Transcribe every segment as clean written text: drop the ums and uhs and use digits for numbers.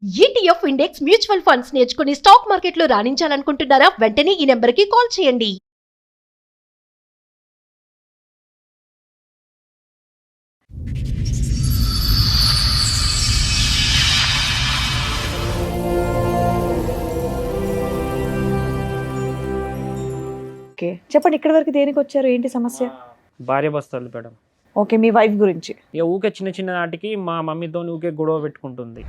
ETF index mutual funds నేర్చుకుని stock మార్కెట్లో రాణించాలనుకుంటున్నారా? వెంటనే ఈ నెంబర్కి కాల్ చేయండి. ఓకే, చెప్పండి. ఇక్కడి వరకు దేనికి వచ్చారు? ఏంటి సమస్య? భార్య భర్తలు మేడం. ఓకే, మీ వైఫ్ గురించి. ఇక ఊకే చిన్న చిన్న నాటికి మా మమ్మీతో ఊకే గొడవ పెట్టుకుంటుంది.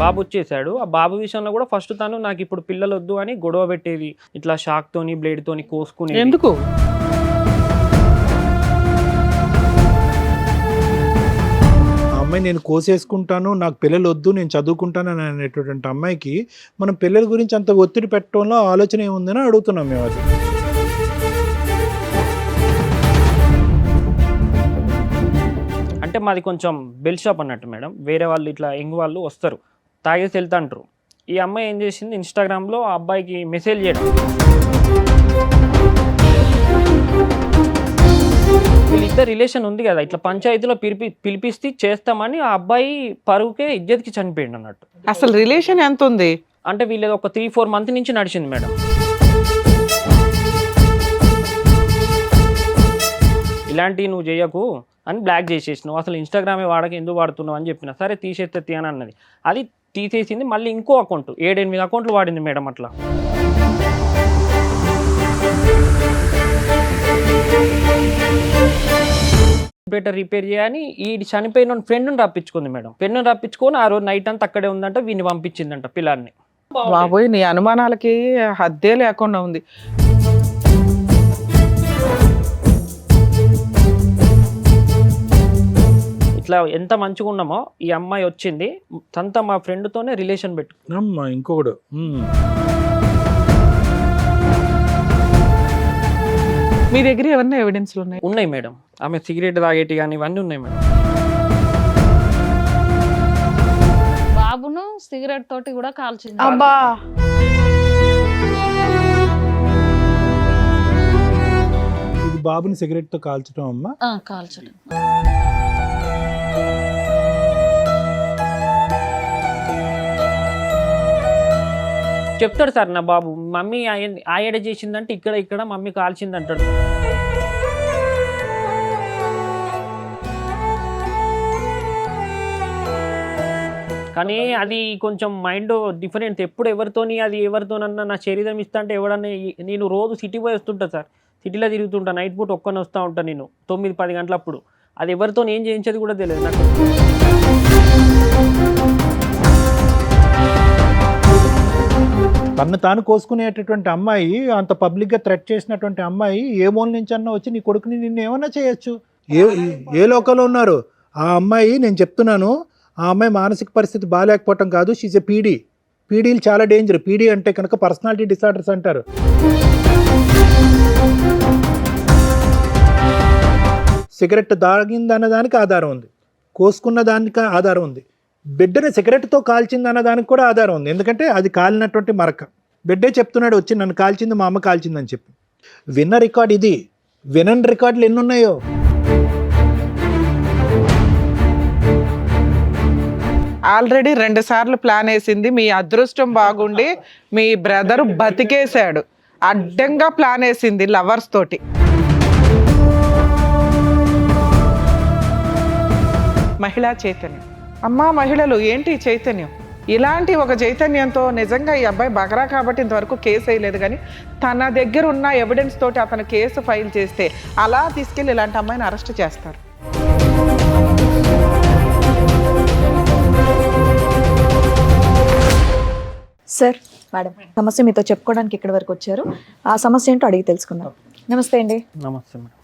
బాబు వచ్చేసాడు. ఆ బాబు విషయంలో కూడా ఫస్ట్ తను నాకు ఇప్పుడు పిల్లలు వద్దు అని గొడవ పెట్టేది. ఇట్లా షాక్ తోని బ్లేడ్ తోని కోసుకుని. ఎందుకు? అమ్మాయి నేను కోసేసుకుంటాను, నాకు పిల్లలు వద్దు, నేను చదువుకుంటాను అని అనేటటువంటి అమ్మాయికి మనం పిల్లల గురించి అంత ఒత్తిడి పెట్టడంలో ఆలోచన ఏముందని అడుగుతున్నాం మేము. అది అంటే మాది కొంచెం బెల్ షాప్ అన్నట్టు మేడం. వేరే వాళ్ళు ఇట్లా యంగ్ వాళ్ళు వస్తారు, తాగేసి వెళ్తాంటారు. ఈ అమ్మాయి ఏం చేసింది, ఇన్స్టాగ్రామ్లో ఆ అబ్బాయికి మెసేజ్ చేయడం. వీళ్ళిద్దరు రిలేషన్ ఉంది కదా, ఇట్లా పంచాయతీలో పిలిపిస్తే చేస్తామని ఆ అబ్బాయి పరువుకే ఇజ్జత్కి చనిపోయింది అన్నట్టు. అసలు రిలేషన్ ఎంత ఉంది అంటే వీళ్ళది ఒక 3-4 మంత్ నుంచి నడిచింది మేడం. ఇలాంటివి నువ్వు చేయకు అని బ్లాక్ చేసేసినావు, అసలు ఇన్స్టాగ్రామే వాడక ఎందుకు వాడుతున్నావు అని చెప్పిన. సరే తీసేస్తే అని అన్నది. అది తీసేసింది. మళ్ళీ ఇంకో అకౌంట్ 7-8 అకౌంట్లు వాడింది మేడం. అట్లా కంప్యూటర్ రిపేర్ చేయని ఈ చనిపోయిన ఫ్రెండ్ని రప్పించుకుంది మేడం. ఫ్రెండ్ని రప్పించుకొని ఆ రోజు నైట్ అంతా అక్కడే ఉందంట, వీడిని పంపించిందంట పిల్లాన్ని. బాబోయ్, నీ అనుమానాలకి హద్దే లేకుండా ఉంది. ఇట్లా ఎంత మంచిగా ఉన్నామో ఈ అమ్మాయి వచ్చింది తనతో మా ఫ్రెండ్తోనే రిలేషన్ పెట్టు. అమ్మా ఇంకొకడు మీ దగ్గర ఏమన్నా ఎవిడెన్స్లు ఉన్నాయి? ఉన్నాయి మేడం. ఆమె సిగరెట్ తాగేటి కానీ ఇవన్నీ ఉన్నాయి మేడం. బాబును సిగరెట్ తోటి కూడా కాల్చింది. అబ్బా, ఇది బాబుని సిగరెట్ తో కాల్చడం అమ్మా. కాల్చడం. చెప్తాడు సార్ నా బాబు, మమ్మీ ఆయడ చేసిందంటే ఇక్కడ మమ్మీ కాల్చింది అంటాడు. కానీ అది కొంచెం మైండ్ డిఫరెంట్. ఎప్పుడు ఎవరితోని అది ఎవరితోనన్నా నా శరీరం ఇస్తా అంటే ఎవడన్నా. నేను రోజు సిటీ పోయి వస్తుంటా సార్, సిటీలో తిరుగుతుంటా. నైట్ పూట ఒక్కనే వస్తూ ఉంటాను నేను 9-10 గంటలప్పుడు. అది ఎవరితో ఏం చేయించేది కూడా తెలియదు నాకు. తను తాను కోసుకునేటటువంటి అమ్మాయి, అంత పబ్లిక్గా థ్రెట్ చేసినటువంటి అమ్మాయి ఏ మూల నుంచి అన్నా వచ్చి నీ కొడుకుని నిన్ను ఏమన్నా చేయొచ్చు. ఏ లోకంలో ఉన్నారు ఆ అమ్మాయి? నేను చెప్తున్నాను, ఆ అమ్మాయి మానసిక పరిస్థితి బాగాలేకపోవటం కాదు, షీజ్ ఎ పీడీ. పీడీలు చాలా డేంజర్. పీడీ అంటే కనుక పర్సనాలిటీ డిసార్డర్స్ అంటారు. సిగరెట్ తాగిందన్న దానికి ఆధారం ఉంది, కోసుకున్న దానికి ఆధారం ఉంది, బిడ్డని సిగరెట్తో కాల్చింది అన్న దానికి కూడా ఆధారం ఉంది. ఎందుకంటే అది కాలినటువంటి మరక. బిడ్డే చెప్తున్నాడు వచ్చి నన్ను కాల్చింది మా అమ్మ కాల్చిందని చెప్పి. విన్న రికార్డ్ ఇది. వినని రికార్డులు ఎన్ని ఉన్నాయో. ఆల్రెడీ 2 సార్లు ప్లాన్ వేసింది. మీ అదృష్టం బాగుండి మీ బ్రదర్ బతికేశాడు. అడ్డంగా ప్లాన్ వేసింది లవర్స్ తోటి. మహిళా చైతన్యం. అమ్మా మహిళలు, ఏంటి చైతన్యం? ఇలాంటి ఒక చైతన్యంతో నిజంగా ఈ అబ్బాయి బకరా కాబట్టి ఇంతవరకు కేసు వేయలేదు, కానీ తన దగ్గర ఉన్న ఎవిడెన్స్ తోటి అతను కేసు ఫైల్ చేస్తే అలా తీసుకెళ్ళి ఇలాంటి అమ్మాయిని అరెస్ట్ చేస్తారు. సార్, మేడం, సమస్య మీతో చెప్పుకోవడానికి ఇక్కడి వరకు వచ్చారు. ఆ సమస్య ఏంటో అడిగి తెలుసుకుందాం. నమస్తే అండి. నమస్తే మేడం.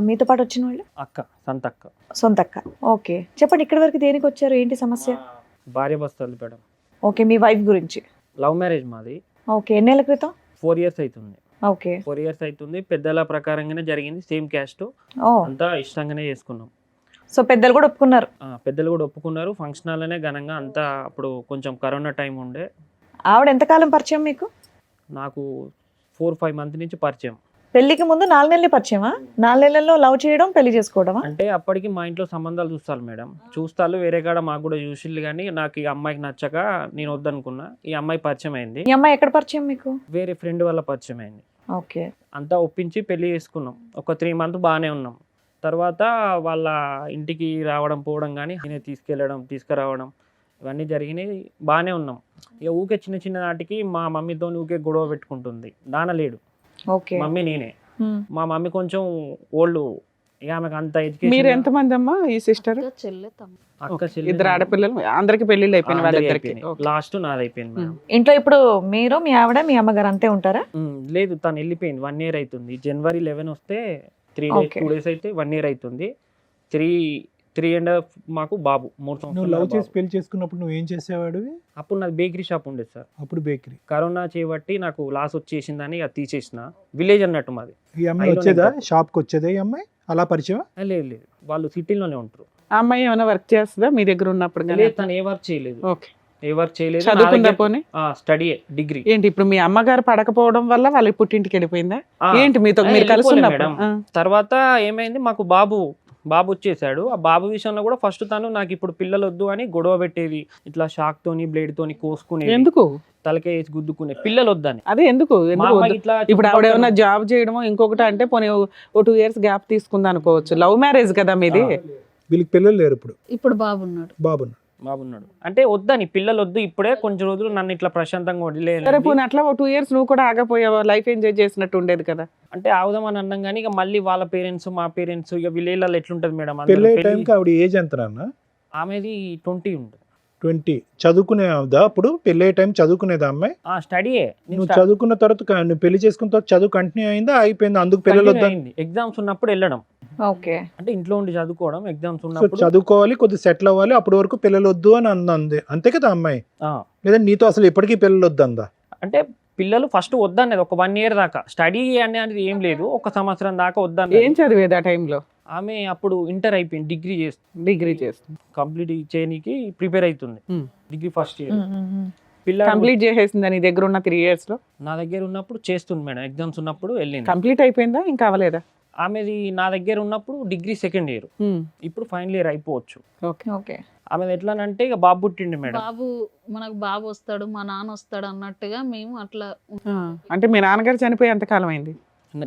మీతో పాటు వచ్చిన వాళ్ళు? అక్క, సొంతక్క. సొంతక్క. ఓకే, చెప్పండి. ఇక్కడి వరకు దేనికి వచ్చారు? ఏంటి సమస్య? భార్య భర్తలు మేడం. ఓకే, మీ వైఫ్ గురించి. లవ్ మ్యారేజ్ మాది. ఓకే, ఎన్నేళ్ల క్రితం? 4 years అవుతుంది. ఓకే, 4 years అవుతుంది. పెద్దల ప్రకారంగానే జరిగింది. సేమ్ క్యాస్ట్, అంతా ఇష్టంగానే చేసుకున్నాం. సో పెద్దలు కూడా ఒప్పుకున్నారు? పెద్దలు కూడా ఒప్పుకున్నారు. ఫంక్షన్ హాల్లోనే ఘనంగా అంతా. అప్పుడు కొంచెం కరోనా టైం ఉండే. ఆవిడ ఎంతకాలం పరిచయం మీకు? నాకు 4-5 months నుంచి పరిచయం. పెళ్లికి ముందు 4 నెలలే పరిచయమా? 4 నెలల్లో లవ్ చేయడం, పెళ్లి చేసుకోవడమా? అంటే అప్పటికి మా ఇంట్లో సంబంధాలు చూస్తారు మేడం, చూస్తారు వేరే కాడ మాకు కూడా చూసిళ్ళు, కానీ నాకు ఈ అమ్మాయికి నచ్చక నేను వద్దనుకున్నా. ఈ అమ్మాయి పరిచయం అయింది, ఈ అమ్మాయి ఎక్కడ పరిచయం మీకు? వేరే ఫ్రెండ్ వల్ల పరిచయం అయింది. ఓకే. అంతా ఒప్పించి పెళ్లి చేసుకున్నాం. ఒక 3 మంత్స్ బాగానే ఉన్నాం. తర్వాత వాళ్ళ ఇంటికి రావడం పోవడం కానీ నేనే తీసుకెళ్ళడం తీసుకురావడం ఇవన్నీ జరిగినాయి, బాగానే ఉన్నాం. ఇక ఊకే చిన్న చిన్న నాటికి మా మమ్మీతో ఊకే గొడవ పెట్టుకుంటుంది. నాన్న లేడు, ఓకే. మమ్మీ నేనే. ఉమ్. మా మమ్మీ కొంచెం ఓల్డ్, ఇక ఆమెకు అంత మీరు ఎడ్యుకేషన్. ఎంతమంది అమ్మా ఈ సిస్టర్? చెల్లె తమ్ముడు. అక్క చెల్లి ఇద్దరు ఆడపిల్లలు, అందరికి పెళ్లిళ్ళు అయిపోయిన వాళ్ళిద్దరికి. లాస్ట్ నాది అయిపోయింది మేడం. ఇంట్లో ఇప్పుడు మీరు, మీ ఆవిడ, మీ అమ్మగారు అంతే ఉంటారా? లేదు, తను వెళ్ళిపోయింది. 1 year అవుతుంది. January 11 వస్తే 3 Okay. 2 days అయితే 1 year అవుతుంది. 3.5 మాకు బాబు 3 నువ్వు సంవత్సరాలు లవ్ చేసి బాబు. పెళ్లి చేసుకున్నప్పుడు నువ్వు ఏం చేసేవాడివి? అప్పుడు నాది బేకరీ షాప్ ఉండేది సార్. అప్పుడు బేకరీ. కరోనా చేయబట్టి నాకు లాస్ వచ్చేసిందని అది తీసేసిన. విలేజ్ అన్నట్టు మాది. ఈ అమ్మాయి ఐలో వచ్చేదా? నేను షాప్కి వచ్చేదా ఈ అమ్మాయి? అలా పరిచయం? లేదు లేదు, వాళ్ళు సిటీలోనే ఉంటారు. ఆ అమ్మాయి ఏమైనా వర్క్ చేస్తుందా మీ దగ్గర ఉన్నప్పుడు? లేదు, తను ఏ వర్క్ చేయలేదు. ఓకే. ఏ వర్క్ చేయలేదు. చదువుకుందా పోనీ? Study degree. ఏంటి ఇప్పుడు మీ అమ్మగారు పడకపోవడం వల్ల వాళ్ళ పుట్టింటికి వెళ్ళిపోయిందా? ఏంటి మీతో మీరు కలిసి వెళ్ళిపోలే ఉన్నప్పుడు? మేడం. తర్వాత ఏమైంది, మాకు బాబు వచ్చేసాడు. ఆ బాబు విషయంలో కూడా ఫస్ట్ తను నాకు ఇప్పుడు పిల్లలు వద్దు అని గొడవ పెట్టేది. ఇట్లా షాక్ తోని బ్లేడ్ తోని కోసుకునేది, ఎందుకు తలకే వేసి గుద్దుకునే, పిల్లలు వద్దని. అదే ఎందుకు మా ఎందుకు అమ్మాయి వద్దు? ఇట్లా ఇప్పుడు ఆవిడ ఏమన్నా జాబ్ చేయడమో ఇంకొకటి అంటే పోనీ ఓ 2 years గ్యాప్ తీసుకుందా అనుకోవచ్చు. లవ్ మ్యారేజ్ కదా మీది. వీళ్ళకి పిల్లలు లేరు ఇప్పుడు. ఇప్పుడు బాబున్నాడు. బాబును బాబున్నాడు అంటే వద్దని, పిల్లలు వద్దు ఇప్పుడే కొంచెం రోజులు నన్ను ఇట్లా ప్రశాంతంగా సరే వదిలేయాలి పోనీ అట్లా ఓ 2 years నువ్వు కూడా ఆగపోయావా? లైఫ్ ఎంజాయ్ చేసినట్టు ఉండేది కదా. అంటే ఆగుదామని అన్నాం కానీ ఇక మళ్ళీ వాళ్ళ పేరెంట్స్ మా పేరెంట్స్ ఇక విలేజ్లలో ఎట్లుంటది మేడం, పెళ్ళి టైంకి ఆవిడ ఏజ్ ఎంత నాన్న? ఆమెది 20 ఉంటుంది. 20. చదువుకునేదా అప్పుడు? పెళ్ళి టైం చదువుకునేదా అమ్మాయి? స్టడీయే. నువ్వు చదువుకున్న తర్వాత నువ్వు పెళ్లి చేసుకున్న తర్వాత చదువు కంటిన్యూ అయిందా, అయిపోయిందా? అందుకు పిల్లలు వద్దా? ఎగ్జామ్స్ ఉన్నప్పుడు వెళ్ళడం, ఓకే. అంటే ఇంట్లో ఉండి చదువుకోవడం. ఎగ్జామ్స్ సో ఉన్నప్పుడు చదువుకోవాలి, కొద్దిగా సెటిల్ అవ్వాలి, అప్పటి వరకు పిల్లలు వద్దు అని అంది, అంతే కదా అమ్మాయి? ఆ, లేదా నీతో అసలు ఇప్పటికీ పిల్లలు వద్దు అందా? అంటే పిల్లలు ఫస్ట్ వద్దనేది ఒక 1 year దాకా. స్టడీ అనేది ఏం లేదు, 1 సంవత్సరం దాకా వద్దన్నది. ఏం చదివేది ఆ టైంలో? ఆమె అప్పుడు ఇంటర్ అయిపోయింది, డిగ్రీ చేస్తుంది, డిగ్రీ చేస్తుంది. కంప్లీట్ చేయడానికి ప్రిపేర్ అవుతుంది. Hmm. Degree first year. Um, um, um. పిల్ల కంప్లీట్ చేసేసిందా నీ దగ్గర ఉన్న 3 years లో? నా దగ్గర ఉన్నప్పుడు చేస్తుంది మేడం, ఎగ్జామ్స్ ఉన్నప్పుడు వెళ్ళింది. కంప్లీట్ అయిపోయిందా ఇంకా అవ్వలేదా? ఆమెది నా దగ్గర ఉన్నప్పుడు డిగ్రీ 2nd year, ఇప్పుడు ఫైనల్ ఇయర్ అయిపోవచ్చు. ఓకే. ఓకే. ఆమెది ఎట్లానంటే ఇక బాబు పుట్టిండు మేడం. మనకు బాబు వస్తాడు, మా నాన్న వస్తాడు అన్నట్టుగా మేము అట్లా. అంటే మీ నాన్నగారు చనిపోయి ఎంత కాలం అయింది?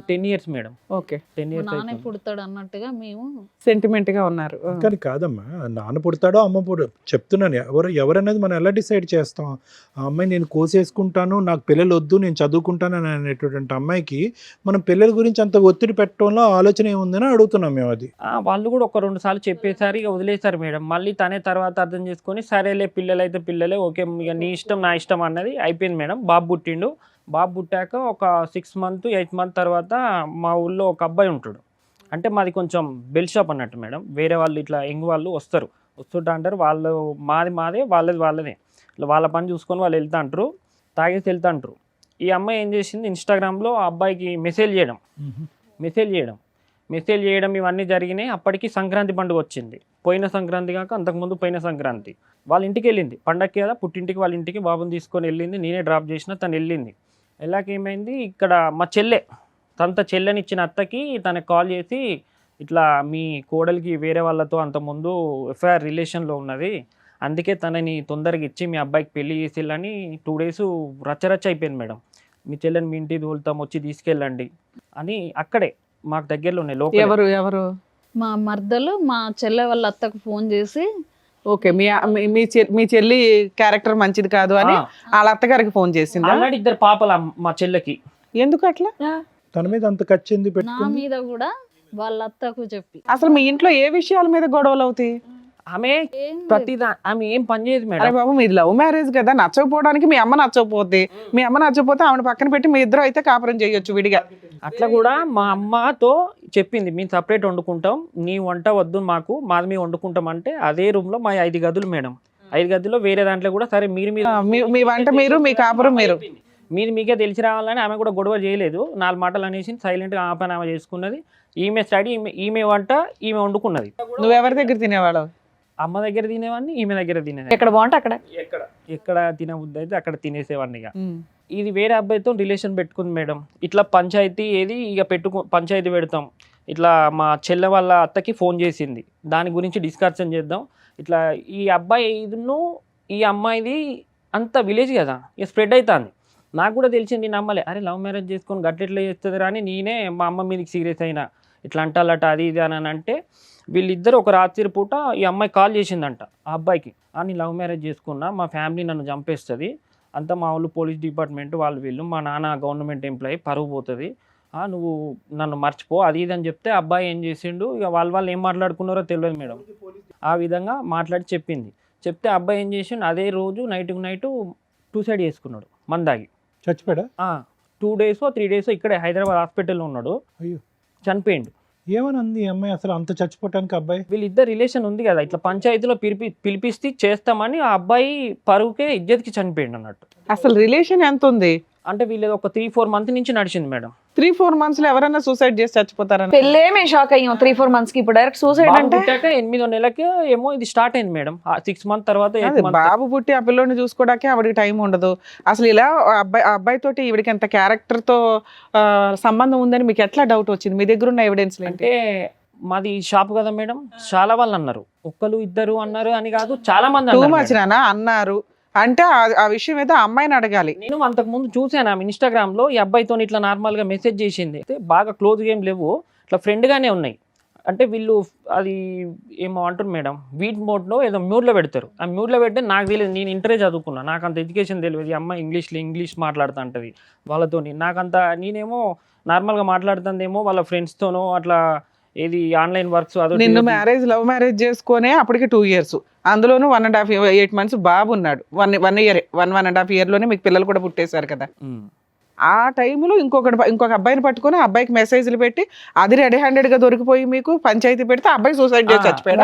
10 years మేడం, ఓకే. 10 మా years నాన్నే అయిపోయింది. పుడతాడు అన్నట్టుగా మేము. సెంటిమెంట్ గా ఉన్నారు. కానీ కాదమ్మా, నాన్న పుడతాడో అమ్మ చెప్తున్నాను, ఎవరనేది మనం ఎలా డిసైడ్ చేస్తాం? ఆ అమ్మాయి నేను కోసేసుకుంటాను, నాకు పిల్లలు వద్దు, నేను చదువుకుంటాను అని అనేటువంటి అమ్మాయికి మనం పిల్లల గురించి అంత ఒత్తిడి పెట్టడంలో ఆలోచన ఏముందని అడుగుతున్నాం మేము. అది వాళ్ళు కూడా 1-2 సార్లు చెప్పేసారి ఇక వదిలేసారు మేడం. మళ్ళీ తనే తర్వాత అర్థం చేసుకొని సరేలే పిల్లలు అయితే పిల్లలే, ఓకే ఇక నీ ఇష్టం నా ఇష్టం అన్నది అయిపోయింది మేడం. బాబు పుట్టిండు. బాబు పుట్టాక ఒక 6 months 8 months తర్వాత మా ఊళ్ళో ఒక అబ్బాయి ఉంటాడు. అంటే మాది కొంచెం బెల్ షాప్ అన్నట్టు మేడం. వేరే వాళ్ళు ఇట్లా యంగ్ వాళ్ళు వస్తుంటా అంటారు. వాళ్ళు మాదే వాళ్ళదే. ఇట్లా వాళ్ళ పని చూసుకొని వాళ్ళు వెళ్తా అంటారు, తాగేసి వెళ్తా అంటారు. ఈ అమ్మాయి ఏం చేసింది, ఇన్స్టాగ్రామ్లో ఆ అబ్బాయికి మెసేజ్ చేయడం ఇవన్నీ జరిగినాయి. అప్పటికి సంక్రాంతి పండుగ వచ్చింది. పోయిన సంక్రాంతి కాక అంతకుముందు పోయిన సంక్రాంతి వాళ్ళ ఇంటికి వెళ్ళింది. పండగకి కదా పుట్టింటికి, వాళ్ళ ఇంటికి బాబుని తీసుకొని వెళ్ళింది. నేనే డ్రాప్ చేసిన, తను వెళ్ళింది. వెళ్ళాక ఏమైంది, ఇక్కడ మా చెల్లెనిచ్చిన అత్తకి తనకు కాల్ చేసి ఇట్లా మీ కోడలికి వేరే వాళ్ళతో అంతకుముందు ఎఫ్ఐఆర్ రిలేషన్లో ఉన్నది, అందుకే తనని తొందరగా ఇచ్చి మీ అబ్బాయికి పెళ్లి చేసేళ్ళని 2 days రచ్చరచ్చ అయిపోయింది మేడం. మీ చెల్లెని మీ ఇంటికి తోలుతాం, వచ్చి తీసుకెళ్ళండి అని. అక్కడే మాకు దగ్గరలోనే లోకల్. ఎవరు? మా మర్దలు మా చెల్లె వాళ్ళ అత్తకు ఫోన్ చేసి, ఓకే. మీ చెల్లి క్యారెక్టర్ మంచిది కాదు అని వాళ్ళ అత్తగారికి ఫోన్ చేసింది. ఆల్రెడీ 2 పాపలు మా చెల్లెకి. ఎందుకు అట్లా? తన మీద అంత కచ్చింది నా పెట్టుకుంది. మీద కూడా వాళ్ళ అత్తకు చెప్పి. అసలు మీ ఇంట్లో ఏ విషయాల మీద గొడవలు అవుతాయి? ఆమె ఏం ఆమె ఏం పని చేయదు అరే మేడం. బాబు మీది లవ్ మ్యారేజ్ కదా, నచ్చకపోవడానికి మీ అమ్మ నచ్చకపోతే, మీ అమ్మ నచ్చకపోతే ఆమెను పక్కన పెట్టి మీ ఇద్దరు అయితే కాపురం చేయొచ్చు విడిగా. అట్లా కూడా మా అమ్మతో చెప్పింది, మేము సపరేట్ వండుకుంటాం, నీ వంట వద్దు మాకు, మాది మేము వండుకుంటాం అంటే. అదే రూమ్లో మా 5 గదులు మేడం. 5 గదుల్లో వేరే దాంట్లో కూడా సరే మీరు మీ వంట మీరు, మీ కాపురం మీరు. మీకే తెలిసి రావాలని ఆమె కూడా గొడవ చేయలేదు. 4 మాటలు అనేసి సైలెంట్గా ఆమె ఆమె చేసుకున్నది. ఈమె స్టడీ, ఈమె వంట ఈమె వండుకున్నది. నువ్వెవరి దగ్గర తినేవాడు? అమ్మ దగ్గర తినేవాడిని, ఈమె దగ్గర తినేదాన్ని. ఎక్కడ బాగుంటే అక్కడ. ఎక్కడ తినబుద్ధి అయితే అక్కడ తినేసేవాడిని. ఇక ఇది వేరే అబ్బాయితో రిలేషన్ పెట్టుకుంది మేడం. ఇట్లా పంచాయతీ ఏది ఇక పంచాయతీ పెడతాం. ఇట్లా మా చెల్లె వాళ్ళ అత్తకి ఫోన్ చేసింది, దాని గురించి డిస్కషన్ చేద్దాం. ఇట్లా ఈ అబ్బాయి ఇదిను ఈ అమ్మాయిది అంత విలేజ్ కదా, ఇక స్ప్రెడ్ అవుతుంది. నాకు కూడా తెలిసింది, నేను నమ్మలే. అరే లవ్ మ్యారేజ్ చేసుకొని గట్లెట్లా చేస్తుంది అని నేనే మా అమ్మ మీదకి సీరియస్ అయినా. ఇట్లా అంటాలట అది ఇది అని అంటే వీళ్ళిద్దరు ఒక రాత్రి పూట ఈ అమ్మాయి కాల్ చేసిందంట ఆ అబ్బాయికి. నేను లవ్ మ్యారేజ్ చేసుకున్నా, మా ఫ్యామిలీ నన్ను చంపేస్తుంది, అంతా మా వాళ్ళు పోలీస్ డిపార్ట్మెంట్ వాళ్ళు వీళ్ళు, మా నాన్న గవర్నమెంట్ ఎంప్లాయీ, పరువు పోతుంది, నువ్వు నన్ను మర్చిపో అది ఇది అని చెప్తే అబ్బాయి ఏం చేసిండు, ఇక వాళ్ళు ఏం మాట్లాడుకున్నారో తెలియదు మేడం. ఆ విధంగా మాట్లాడి చెప్తే అబ్బాయి ఏం చేసిండు, అదే రోజు నైట్ సూసైడ్ చేసుకున్నాడు మందాగి. చచ్చిపోయాడా? 2 days 3 days ఇక్కడే హైదరాబాద్ హాస్పిటల్లో ఉన్నాడు. అయ్యో, చనిపోయిండు. ఏమనంది ఈ అమ్మాయి అసలు అంత చచ్చిపోవటానికి? అబ్బాయి వీళ్ళిద్దరు రిలేషన్ ఉంది కదా, ఇట్లా పంచాయతీలో పిలిపిస్తే చేస్తామని ఆ అబ్బాయి పరువుకే ఇజ్జత్కి చనిపోయిండు అన్నట్టు. అసలు రిలేషన్ ఎంత ఉంది? అంటే వీళ్ళది ఒక 3-4 months నుంచి నడిచింది మేడం. 3-4 months లో ఎవరైనా సూసైడ్ చేసి చచ్చిపోతారని పెళ్ళే మేము షాక్ అయ్యాం. 3-4 months కి ఇప్పుడు డైరెక్ట్ సూసైడ్ అంటే 8వ నెలకి ఏమో ఇది స్టార్ట్ అయింది మేడం. 6 months తర్వాత 8 months. బాబు పుట్టి ఆ పిల్లోని చూసుకోవడానికి ఆవిడకి టైం ఉండదు. అసలు ఇలా అబ్బాయి తోటి ఈవిడికి ఎంత క్యారెక్టర్ తో సంబంధం ఉందని మీకు ఎట్లా డౌట్ వచ్చింది? మీ దగ్గర ఉన్న ఎవిడెన్స్ అంటే మాది షాప్ కదా మేడం, చాలా వాళ్ళు అన్నారు, ఒక్కరు ఇద్దరు అన్నారు అని కాదు, చాలా మంది టూ మచ్ అన్నారు. అంటే ఆ విషయం ఏదో అమ్మాయిని అడగాలి. నేను అంతకు ముందు చూసాను ఆమె ఇన్స్టాగ్రామ్ లో ఈ అబ్బాయితో ఇట్లా నార్మల్ గా మెసేజ్ చేసింది. అయితే బాగా క్లోజ్ గేమ్ లేవు, ఇట్లా ఫ్రెండ్ గానే ఉన్నాయి. అంటే వీళ్ళు అది ఏమో అంటారు మేడం, వీట్ మోడ్ లో ఏదో మ్యూట్ లో పెడతారు. ఆ మ్యూట్ లో పెడితే నాకు తెలియదు, నేను ఇంటరే చదువుకున్నా, నాకు అంత ఎడ్యుకేషన్ తెలియదు. ఈ అమ్మాయి ఇంగ్లీష్ మాట్లాడుతూ ఉంటుంది వాళ్ళతోని. నాకంత నేనేమో నార్మల్ గా మాట్లాడుతుందేమో వాళ్ళ ఫ్రెండ్స్ తోనో అట్లా ఏది ఆన్లైన్ వర్క్స్. నిన్ను లవ్ మ్యారేజ్ చేసుకునే అప్పటికి 2 years, అందులోనూ 1.5 8 months బాబు ఉన్నాడు. 1 year 1.5 year లోనే మీకు పిల్లలు కూడా పుట్టేశారు కదా. ఆ టైంలో ఇంకొక అబ్బాయిని పట్టుకొని ఆ అబ్బాయికి మెసేజ్లు పెట్టి అది రెడీ హ్యాండెడ్ గా దొరికిపోయి మీకు పంచాయతీ పెడితే అబ్బాయి సూసైడ్ చేసి చచ్చిపోయాడు.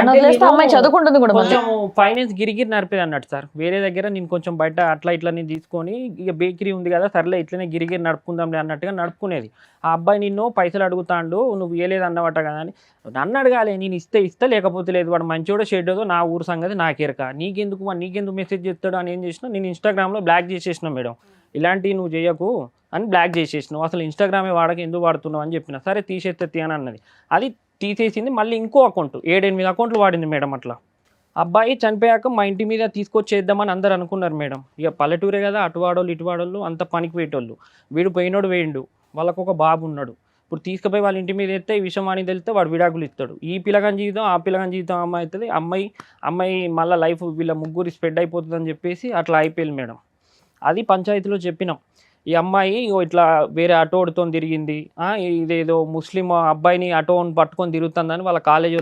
అమ్మాయి చదువుకుంటుంది కూడా. కొంచెం ఫైనాన్స్ గిరిగిరి నడిపేది అన్నట్టు సార్. వేరే దగ్గర నేను కొంచెం బయట అట్లా ఇట్లా నేను తీసుకొని ఇక బేకరీ ఉంది కదా సర్లే ఇట్లనే గిరిగిరి నడుపుకుందాంలే అన్నట్టుగా నడుపుకునేది. ఆ అబ్బాయి నిన్ను పైసలు అడుగుతాండు, నువ్వు ఇవ్వలేదు అన్నమాట కదా అని నన్ను అడగాలి. నేను ఇస్తే లేకపోతే లేదు, వాడు మంచోడో షెడ్డోదో నా ఊరు సంగతి నాకెరక, నీకెందుకు మెసేజ్ చేస్తాడు అని ఏం చేసినా నేను ఇన్స్టాగ్రామ్లో బ్లాక్ చేసేసిన మేడం. ఇలాంటివి నువ్వు చేయకు అని బ్లాక్ చేసేసినావు, అసలు ఇన్స్టాగ్రామే వాడక ఎందుకు వాడుతున్నావు అని చెప్పిన. సరే తీసేస్తే అని అన్నది, అది తీసేసింది. మళ్ళీ ఇంకో అకౌంట్ 7-8 అకౌంట్లు వాడింది మేడం. అట్లా అబ్బాయి చనిపోయాక మా ఇంటి మీద తీసుకొచ్చేద్దామని అందరు అనుకున్నారు మేడం. ఇక పల్లెటూరే కదా, అటువాడోళ్ళు ఇటువాడోళ్ళు అంత పనికి పోయేటోళ్ళు. వీడు పోయినోడు వేయండు, వాళ్ళకు ఒక బాబు ఉన్నాడు. ఇప్పుడు తీసుకుపోయి వాళ్ళ ఇంటి మీద ఎత్తే ఈ విషయం అని తెలిస్తే వాడు విడాకులు ఇస్తాడు. ఈ పిల్లగాని జీవితం ఆ పిల్లగాని జీవితం అమ్మాయి అవుతుంది. అమ్మాయి మళ్ళీ లైఫ్ వీళ్ళ ముగ్గురు స్ప్రెడ్ అయిపోతుంది అని చెప్పేసి అట్లా అయిపోయింది మేడం. అది పంచాయతీలో చెప్పినాం. ఈ అమ్మాయి ఇట్లా వేరే ఆటోడితో తిరిగింది, ఇదేదో ముస్లిం అబ్బాయిని ఆటోని పట్టుకొని తిరుగుతుందని వాళ్ళ కాలేజ్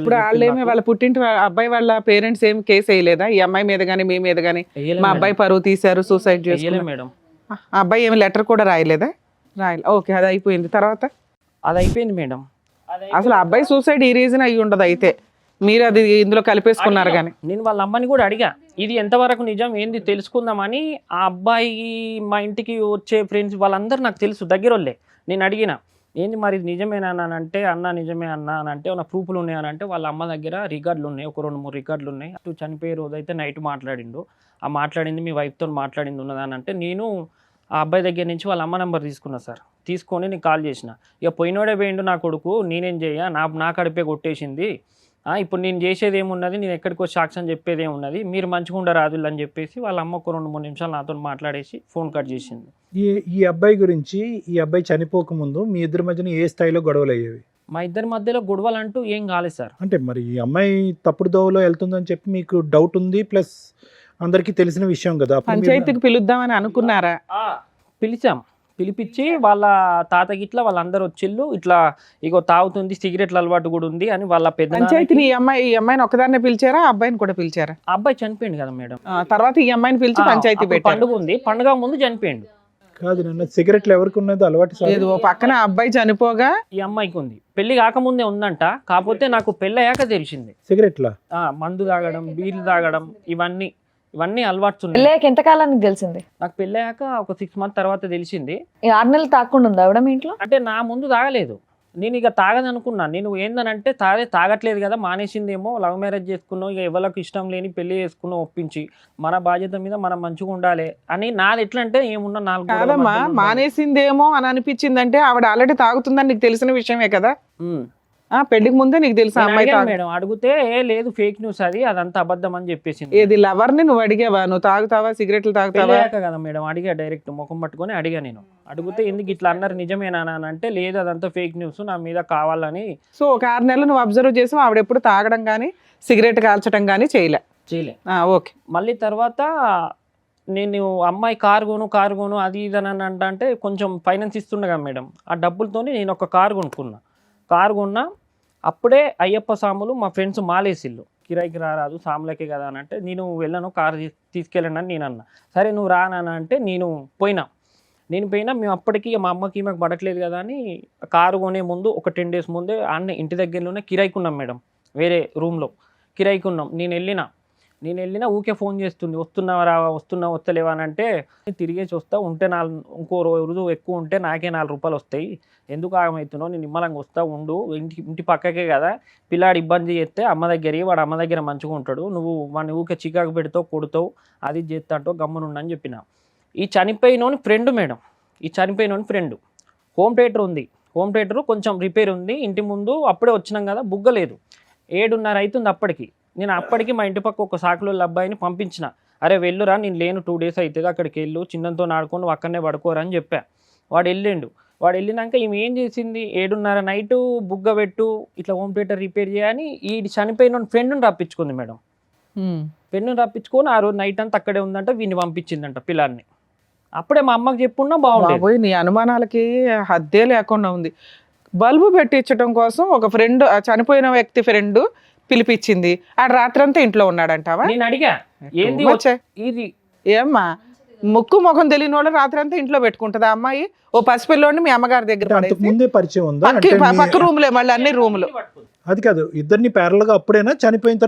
వాళ్ళ పుట్టింటి అబ్బాయి వాళ్ళ పేరెంట్స్ ఏం కేసు వేయలేదా ఈ అమ్మాయి మీద గానీ మీ మీద గానీ? మా అబ్బాయి పరువు తీశారు, సూసైడ్ చేసుకోలేదు మేడం. ఆ అబ్బాయి ఏమి లెటర్ కూడా రాయలేదా? ఓకే, అది అయిపోయింది. తర్వాత అది అయిపోయింది మేడం. అసలు అబ్బాయి సూసైడ్ ఈ రీజన్ అయ్యి ఉండదు, అయితే మీరు అది ఇందులో కలిపేసుకున్నారు. కానీ నేను వాళ్ళ అమ్మని కూడా అడిగా, ఇది ఎంతవరకు నిజం ఏంది తెలుసుకుందామని. ఆ అబ్బాయి మా ఇంటికి వచ్చే ఫ్రెండ్స్ వాళ్ళందరూ నాకు తెలుసు, దగ్గర వాళ్ళే. నేను అడిగిన ఏంది మరి ఇది నిజమేనా అని అంటే, అన్న నిజమే అన్న అని అంటే, నా ప్రూఫ్లు ఉన్నాయి అని అంటే, వాళ్ళ అమ్మ దగ్గర రికార్డులు ఉన్నాయి, ఒక 2-3 రికార్డులు ఉన్నాయి. అటు చనిపోయే రోజు అయితే నైట్ మాట్లాడిండు, ఆ మాట్లాడింది మీ వైఫ్తో మాట్లాడింది ఉన్నదా అని అంటే, నేను ఆ అబ్బాయి దగ్గర నుంచి వాళ్ళ అమ్మ నెంబర్ తీసుకున్నా సార్. తీసుకొని నేను కాల్ చేసిన, ఇక పోయినోడే పోయిండు నా కొడుకు, నేనేం చేయ, నా కడిపే కొట్టేసింది, ఇప్పుడు నేను చేసేది ఏమున్నది, నేను ఎక్కడికి వచ్చి సాక్ష్యం చెప్పేది ఏమున్నది, మీరు మంచిగా ఉండరాదు అని చెప్పేసి వాళ్ళ అమ్మ ఒక 2-3 నిమిషాలు నాతో మాట్లాడేసి ఫోన్ కట్ చేసింది. ఈ అబ్బాయి గురించి, ఈ అబ్బాయి చనిపోకముందు మీ ఇద్దరి మధ్యన ఏ స్థాయిలో గొడవలు అయ్యేవి? మా ఇద్దరి మధ్యలో గొడవలు అంటూ ఏం కాలేదు సార్. అంటే మరి ఈ అమ్మాయి తప్పుడు దోవలో వెళ్తుందని చెప్పి మీకు డౌట్ ఉంది, ప్లస్ అందరికీ తెలిసిన విషయం కదా. పంచాయతీకి పిలుద్దామని అనుకున్నారా? పిలిపించి వాళ్ళ తాత గిట్లా వాళ్ళందరూ వచ్చిళ్ళు, ఇట్లా ఇగో తాగుతుంది, సిగరెట్ల అలవాటు కూడా ఉంది అని వాళ్ళ పెద్ద. పంచాయతీని ఈ అమ్మాయిని ఒకదాన్నే పిలిచారా, అబ్బాయిని కూడా పిలిచారా? అబ్బాయి చనిపోయింది కదా మేడం. తర్వాత ఈ అమ్మాయిని పిలిచి పంచాయతీ పెట్టి పండుగ ఉంది, పండుగ ముందు చనిపోయిండు. కాదు నాన్న, సిగరెట్లు ఎవరికి ఉన్నది అలవాటు? లేదు, పక్కన అబ్బాయి చనిపోగా ఈ అమ్మాయికి ఉంది. పెళ్లి కాకముందే ఉందంట, కాకపోతే నాకు పెళ్ళి అయ్యాక తెలిసింది. సిగరెట్లా? మందు తాగడం, బీర్లు తాగడం, ఇవన్నీ అలవాట్స్ ఉన్నాయి. ఎంతకాలానికి తెలిసింది? నాకు పెళ్ళయ్యాక ఒక 6 months తర్వాత తెలిసింది. 6 నెలలు తాకుండా ఉంది ఆవిడ మీ ఇంట్లో? అంటే నా ముందు తాగలేదు, నేను ఇక తాగదనుకున్నా. నేను ఏందనంటే తాగట్లేదు కదా, మానేసిందేమో, లవ్ మ్యారేజ్ చేసుకున్నావు, ఇక ఎవరికి ఇష్టం లేని పెళ్లి చేసుకున్నావు ఒప్పించి, మన బాధ్యత మీద మనం మంచిగా ఉండాలి అని నాది. ఎట్లా అంటే ఏమున్నా 4 గోడల కాదమ్మా, మధ్యలో ఉండాలి. మానేసిందేమో అని అనిపించిందంటే ఆవిడ ఆల్రెడీ తాగుతుందని నీకు తెలిసిన విషయమే కదా. ఉమ్. పెళ్లికి ముందే నీకు తెలుసా నేను అమ్మాయి అడిగాను తాగు మేడం, అడిగితే లేదు ఫేక్ న్యూస్, అదంతా అబద్ధం అని చెప్పేసింది. ఏది లవర్ని నువ్వు అడిగావా? నువ్వు తాగుతావా, సిగరెట్లు తాగుతావా? పెళ్ళాక కదా మేడం అడిగా, డైరెక్ట్ ముఖం పట్టుకొని అడిగా నేను. అడిగితే ఎందుకు ఇట్లా అన్నారు, నిజమేనా అని అంటే, లేదు అదంతా ఫేక్ న్యూస్, నా మీద కావాలని. సో ఒక 6 నెలలు నువ్వు అబ్జర్వ్ చేసావు, ఆవిడ ఎప్పుడు తాగడం కానీ సిగరెట్ కాల్చడం కానీ చేయలే. ఓకే. మళ్ళీ తర్వాత నేను అమ్మాయి కారు కొను అది ఇది అని అంటే కొంచెం ఫైనాన్స్ ఇస్తుండగా మేడం, ఆ డబ్బులతో నేను ఒక కారు కొన్నా. అప్పుడే అయ్యప్ప సాములు మా ఫ్రెండ్స్ మాలేసిల్లు, కిరాయికి రారాదు సాములకే కదా అని అంటే, నేను వెళ్ళను, కారు తీసుకెళ్ళండి అని నేను అన్నా. సరే నువ్వు రానని అంటే నేను పోయినా. మేము అప్పటికి మా అమ్మకి మాకు పడట్లేదు కదా అని కారు కొనే ముందు ఒక 10 days ముందే అన్న ఇంటి దగ్గరలోనే కిరాయికున్నాం మేడం, వేరే రూమ్లో కిరాయికున్నాం. నేను వెళ్ళినా ఊకే ఫోన్ చేస్తుంది, వస్తలేవా అని అంటే, తిరిగేసి వస్తా, ఉంటే ఇంకో రోజు ఎక్కువ ఉంటే నాకే 4 రూపాయలు వస్తాయి, ఎందుకు ఆగమవుతున్నావు, నేను నిమ్మలంగా వస్తా ఉండు, ఇంటి పక్కకే కదా, పిల్లాడు ఇబ్బంది చేస్తే అమ్మ వాడు అమ్మ దగ్గర మంచిగా ఉంటాడు, నువ్వు వాడిని ఊకే చికాకు పెడతావు, కొడతావు, అది చేస్తాంటో గమ్మునుండని చెప్పిన. ఈ చనిపోయినోని ఫ్రెండ్ మేడం, హోమ్ థియేటర్ ఉంది, హోమ్ థియేటర్ కొంచెం రిపేర్ ఉంది ఇంటి ముందు. అప్పుడే వచ్చినాం కదా, బుగ్గలేదు, 7:30 అవుతుంది అప్పటికి. నేను అప్పటికి మా ఇంటి పక్క ఒక సాకులో అబ్బాయిని పంపించిన, అరే వెళ్ళురా, నేను లేను 2 days అవుతుంది, అక్కడికి వెళ్ళు, చిన్నంతో ఆడుకొని నువ్వు అక్కడనే పడుకోరా అని చెప్పా. వాడు వెళ్ళినాక ఈమె ఏం చేసింది, 7:30 నైట్ బుగ్గ పెట్టు, ఇట్లా హోమ్ థియేటర్ రిపేర్ చేయని ఈ చనిపోయిన ఫ్రెండ్ని రప్పించుకుంది మేడం. ఫ్రెండ్ని రప్పించుకొని ఆ రోజు నైట్ అంతా అక్కడే ఉందంట, వీడిని పంపించిందంట పిల్లాన్ని. అప్పుడే మా అమ్మకి చెప్పున్నా బాగుండేది. నీ అనుమానాలకి హద్దే లేకుండా ఉంది. బల్బు పెట్టించడం కోసం ఒక ఫ్రెండ్, చనిపోయిన వ్యక్తి ఫ్రెండ్ పిలిపించింది, ఆడ రాత్రంతా ఇంట్లో ఉన్నాడంటావా? నేను అడిగా, ఏంది ఇది, ఏమ్మా ముక్కు ముఖం తెలియని వాళ్ళు రాత్రంతా ఇంట్లో పెట్టుకుంటుందా అమ్మాయి? ఓ పసిపిల్లోని మీ అమ్మగారి దగ్గర పడేసి, ముందే పరిచయం ఉందా? పక్క రూములే, మళ్ళీ అన్ని రూములు. అది కాదు, ఇద్దరిని ప్యారల్ గా అప్పుడేనా, చనిపోయిన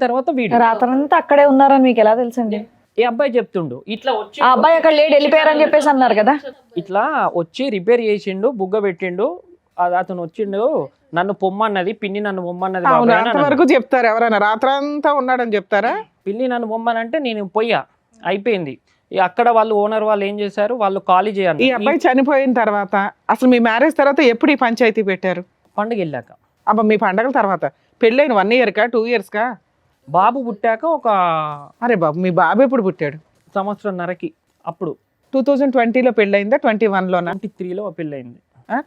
తర్వాత వీడు రాత్రంతా అక్కడే ఉన్నారని మీకు ఎలా తెలుసండి? ఈ అబ్బాయి చెప్తుండు, ఇట్లా వచ్చి ఆ అబ్బాయి అక్కడ లేడు, వెళ్ళిపోయారని చెప్పేసి అన్నారు కదా. ఇట్లా వచ్చి రిపేర్ చేసిండు, బుగ్గ పెట్టిండు, అతను వచ్చిండు, నన్ను పొమ్మన్నది పిన్ని, నన్ను పొమ్మన్నది బాబాయ్ అని అన్నాడు. వరకు చెప్తారు ఎవరైనా, రాత్రంతా ఉన్నాడని చెప్తారా? పిన్ని నన్ను పొమ్మనంటే నేను పోయా, అయిపోయింది. అక్కడ వాళ్ళు ఓనర్ వాళ్ళు ఏం చేశారు, వాళ్ళు ఖాళీ చేయాలి. ఈ అబ్బాయి చనిపోయిన తర్వాత అసలు మీ మ్యారేజ్ తర్వాత ఎప్పుడు ఈ పంచాయతీ పెట్టారు? పండుగ వెళ్ళాక. అబ్బా, మీ పండగల తర్వాత పెళ్ళైన 1 year కా 2 years కా? బాబు పుట్టాక ఒక, అరే బాబు, మీ బాబు ఎప్పుడు పుట్టాడు? 1.5 సంవత్సరం. అప్పుడు 2020లో పెళ్ళయిందా, 21లోనా? 23లో పెళ్ళయింది.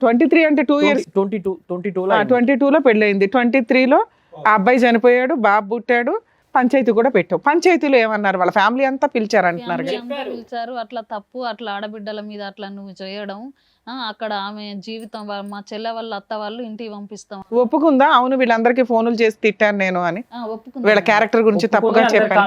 23 అంటే 2 years. 22లో పెళ్ళయింది, 23లో ఆ అబ్బాయి చనిపోయాడు, బాబు పుట్టాడు, పంచాయతీ కూడా పెట్టావు. పంచాయతీలో ఏమన్నారు? వాళ్ళ ఫ్యామిలీ అంతా పిలిచారంటున్నారు కదా. పిలిచారు, అట్లా తప్పు, అట్లా ఆడబిడ్డల మీద అట్లా నువ్వు చేయడం, అక్కడ ఆమె జీవితం, మా చెల్లె వాళ్ళ అత్త వాళ్ళు ఇంటికి పంపిస్తాం. ఒప్పుకుందా? అవును, వీళ్ళందరికీ ఫోన్లు చేసి తిట్టాను నేను అని, ఒప్పుకుంది. వీళ్ళ క్యారెక్టర్ గురించి తప్పుగా చెప్పాను,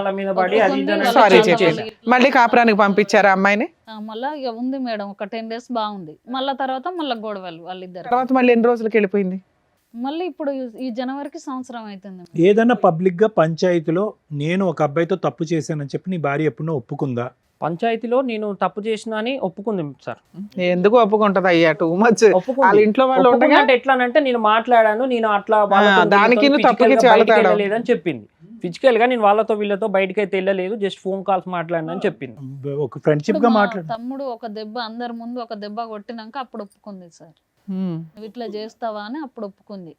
సారీ చెప్పాను. మళ్ళీ కాపురానికి పంపించారా అమ్మాయిని? మళ్ళా ఇక ఉంది మేడం, ఒక 10 days బాగుంది, మళ్ళా తర్వాత మళ్ళీ గొడవలు వాళ్ళిద్దరు. తర్వాత మళ్ళీ ఎన్ని రోజులకి వెళ్ళిపోయింది? మళ్ళీ ఇప్పుడు ఈ జనవరికి 1 సంవత్సరం అవుతుంది. ఏదైనా పబ్లిక్ గా పంచాయతీలో నేను ఒక అబ్బాయితో తప్పు చేశానని చెప్పి నీ భార్య ఎప్పుడో ఒప్పుకుందా? పంచాయతీలో నేను తప్పు చేసిన అని ఒప్పుకుంది సార్. ఎందుకు ఒప్పుకుంటది అయ్యా, టూ మచ్. వాళ్ళ ఇంట్లో వాళ్ళు ఉండగా అంటే ఎట్లా అంటే, నేను మాట్లాడాను, నేను అట్లా దానికి లేదని చెప్పింది. ఫిజికల్ గా నేను వాళ్ళతో వీళ్ళతో బయటకి అయితే వెళ్ళలేదు, జస్ట్ ఫోన్ కాల్స్ మాట్లాడినని చెప్పింది. ఒక ఫ్రెండ్షిప్ గా మాట్లాడు. తమ్ముడు ఒక దెబ్బ, అందరి ముందు ఒక దెబ్బ కొట్టినాక అప్పుడు ఒప్పుకుంది సార్, నువ్వు ఇట్లా చేస్తావా అని అప్పుడు ఒప్పుకుంది.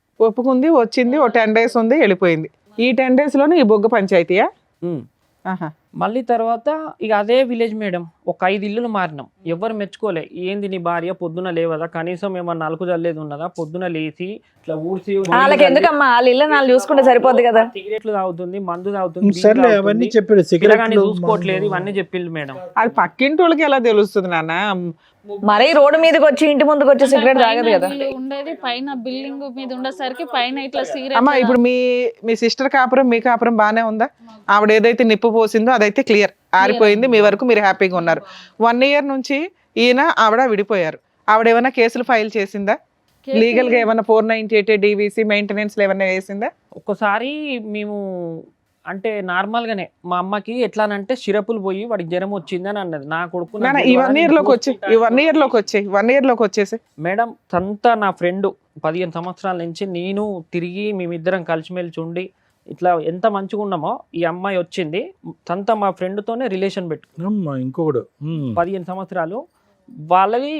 వచ్చింది, ఓ 10 days ఉంది, వెళ్ళిపోయింది. ఈ 10 days లోనే ఈ బొగ్గ పంచాయతీయా? మళ్ళీ తర్వాత ఇక అదే విలేజ్ మేడం, ఒక 5 ఇల్లులు మారినాం, ఎవరు మెచ్చుకోలే. ఏంది నీ భార్య పొద్దున లేవదా, కనీసం ఏమన్నా నలుకు జల్లేది ఉన్నదా, పొద్దున లేచి ఇట్లా ఊడ్చి, వాళ్ళకి ఎందుకమ్మా, వాళ్ళ ఇల్లు నాలుగు చూసుకుంటే సరిపోద్ది కదా. సిగరెట్లు తాగుతుంది, మందు తాగుతుంది, సర్లే అవన్నీ చెప్పాడు, సిగరెట్ చూసుకోవట్లేదు, ఇవన్నీ చెప్పింది మేడం. అది పక్కింటి వాళ్ళకి ఎలా తెలుస్తుంది నాన్న? మరీ రోడ్డు మీదకి వచ్చి ఇంటి ముందుకు వచ్చి సిగరెట్ తాగదు కదా. ఉండేది పైన బిల్డింగ్ మీద ఉండేసరికి పైన ఇట్లా సిగరెట్. అమ్మా, ఇప్పుడు మీ సిస్టర్ కాపురం, మీ కాపురం బానే ఉందా? ఆవిడ ఏదైతే నిప్పు పోసిందో అదైతే క్లియర్, ఆరిపోయింది, మీ వరకు మీరు హ్యాపీగా ఉన్నారు. 1 year నుంచి ఈయన ఆవిడ విడిపోయారు. ఆవిడ ఏమైనా కేసులు ఫైల్ చేసిందా? లీగల్ గా ఏమైనా 498 DVC మెయింటెనెన్స్ ఏమైనా వేసిందా? ఒక్కసారి మేము అంటే నార్మల్గానే మా అమ్మకి ఎట్లానంటే సిరపులు పోయి వాడికి జ్వరం వచ్చిందని అన్నది. నా కొడుకు నాకు ఈ 1 year లోకి వచ్చి తెలియదు. ఈ 1 year లోకి వచ్చాయి 1 year లోకి వచ్చేసి మేడం సంత నా ఫ్రెండ్ 15 సంవత్సరాల నుంచి నేను తిరిగి మేమిద్దరం కలిసిమెలిసి ఉండి ఇట్లా ఎంత మంచిగా ఉన్నామో ఈ అమ్మాయి వచ్చింది సంత మా ఫ్రెండ్తోనే రిలేషన్ పెట్టు అమ్మా, ఇంకొకడు 15 సంవత్సరాలు వాళ్ళవి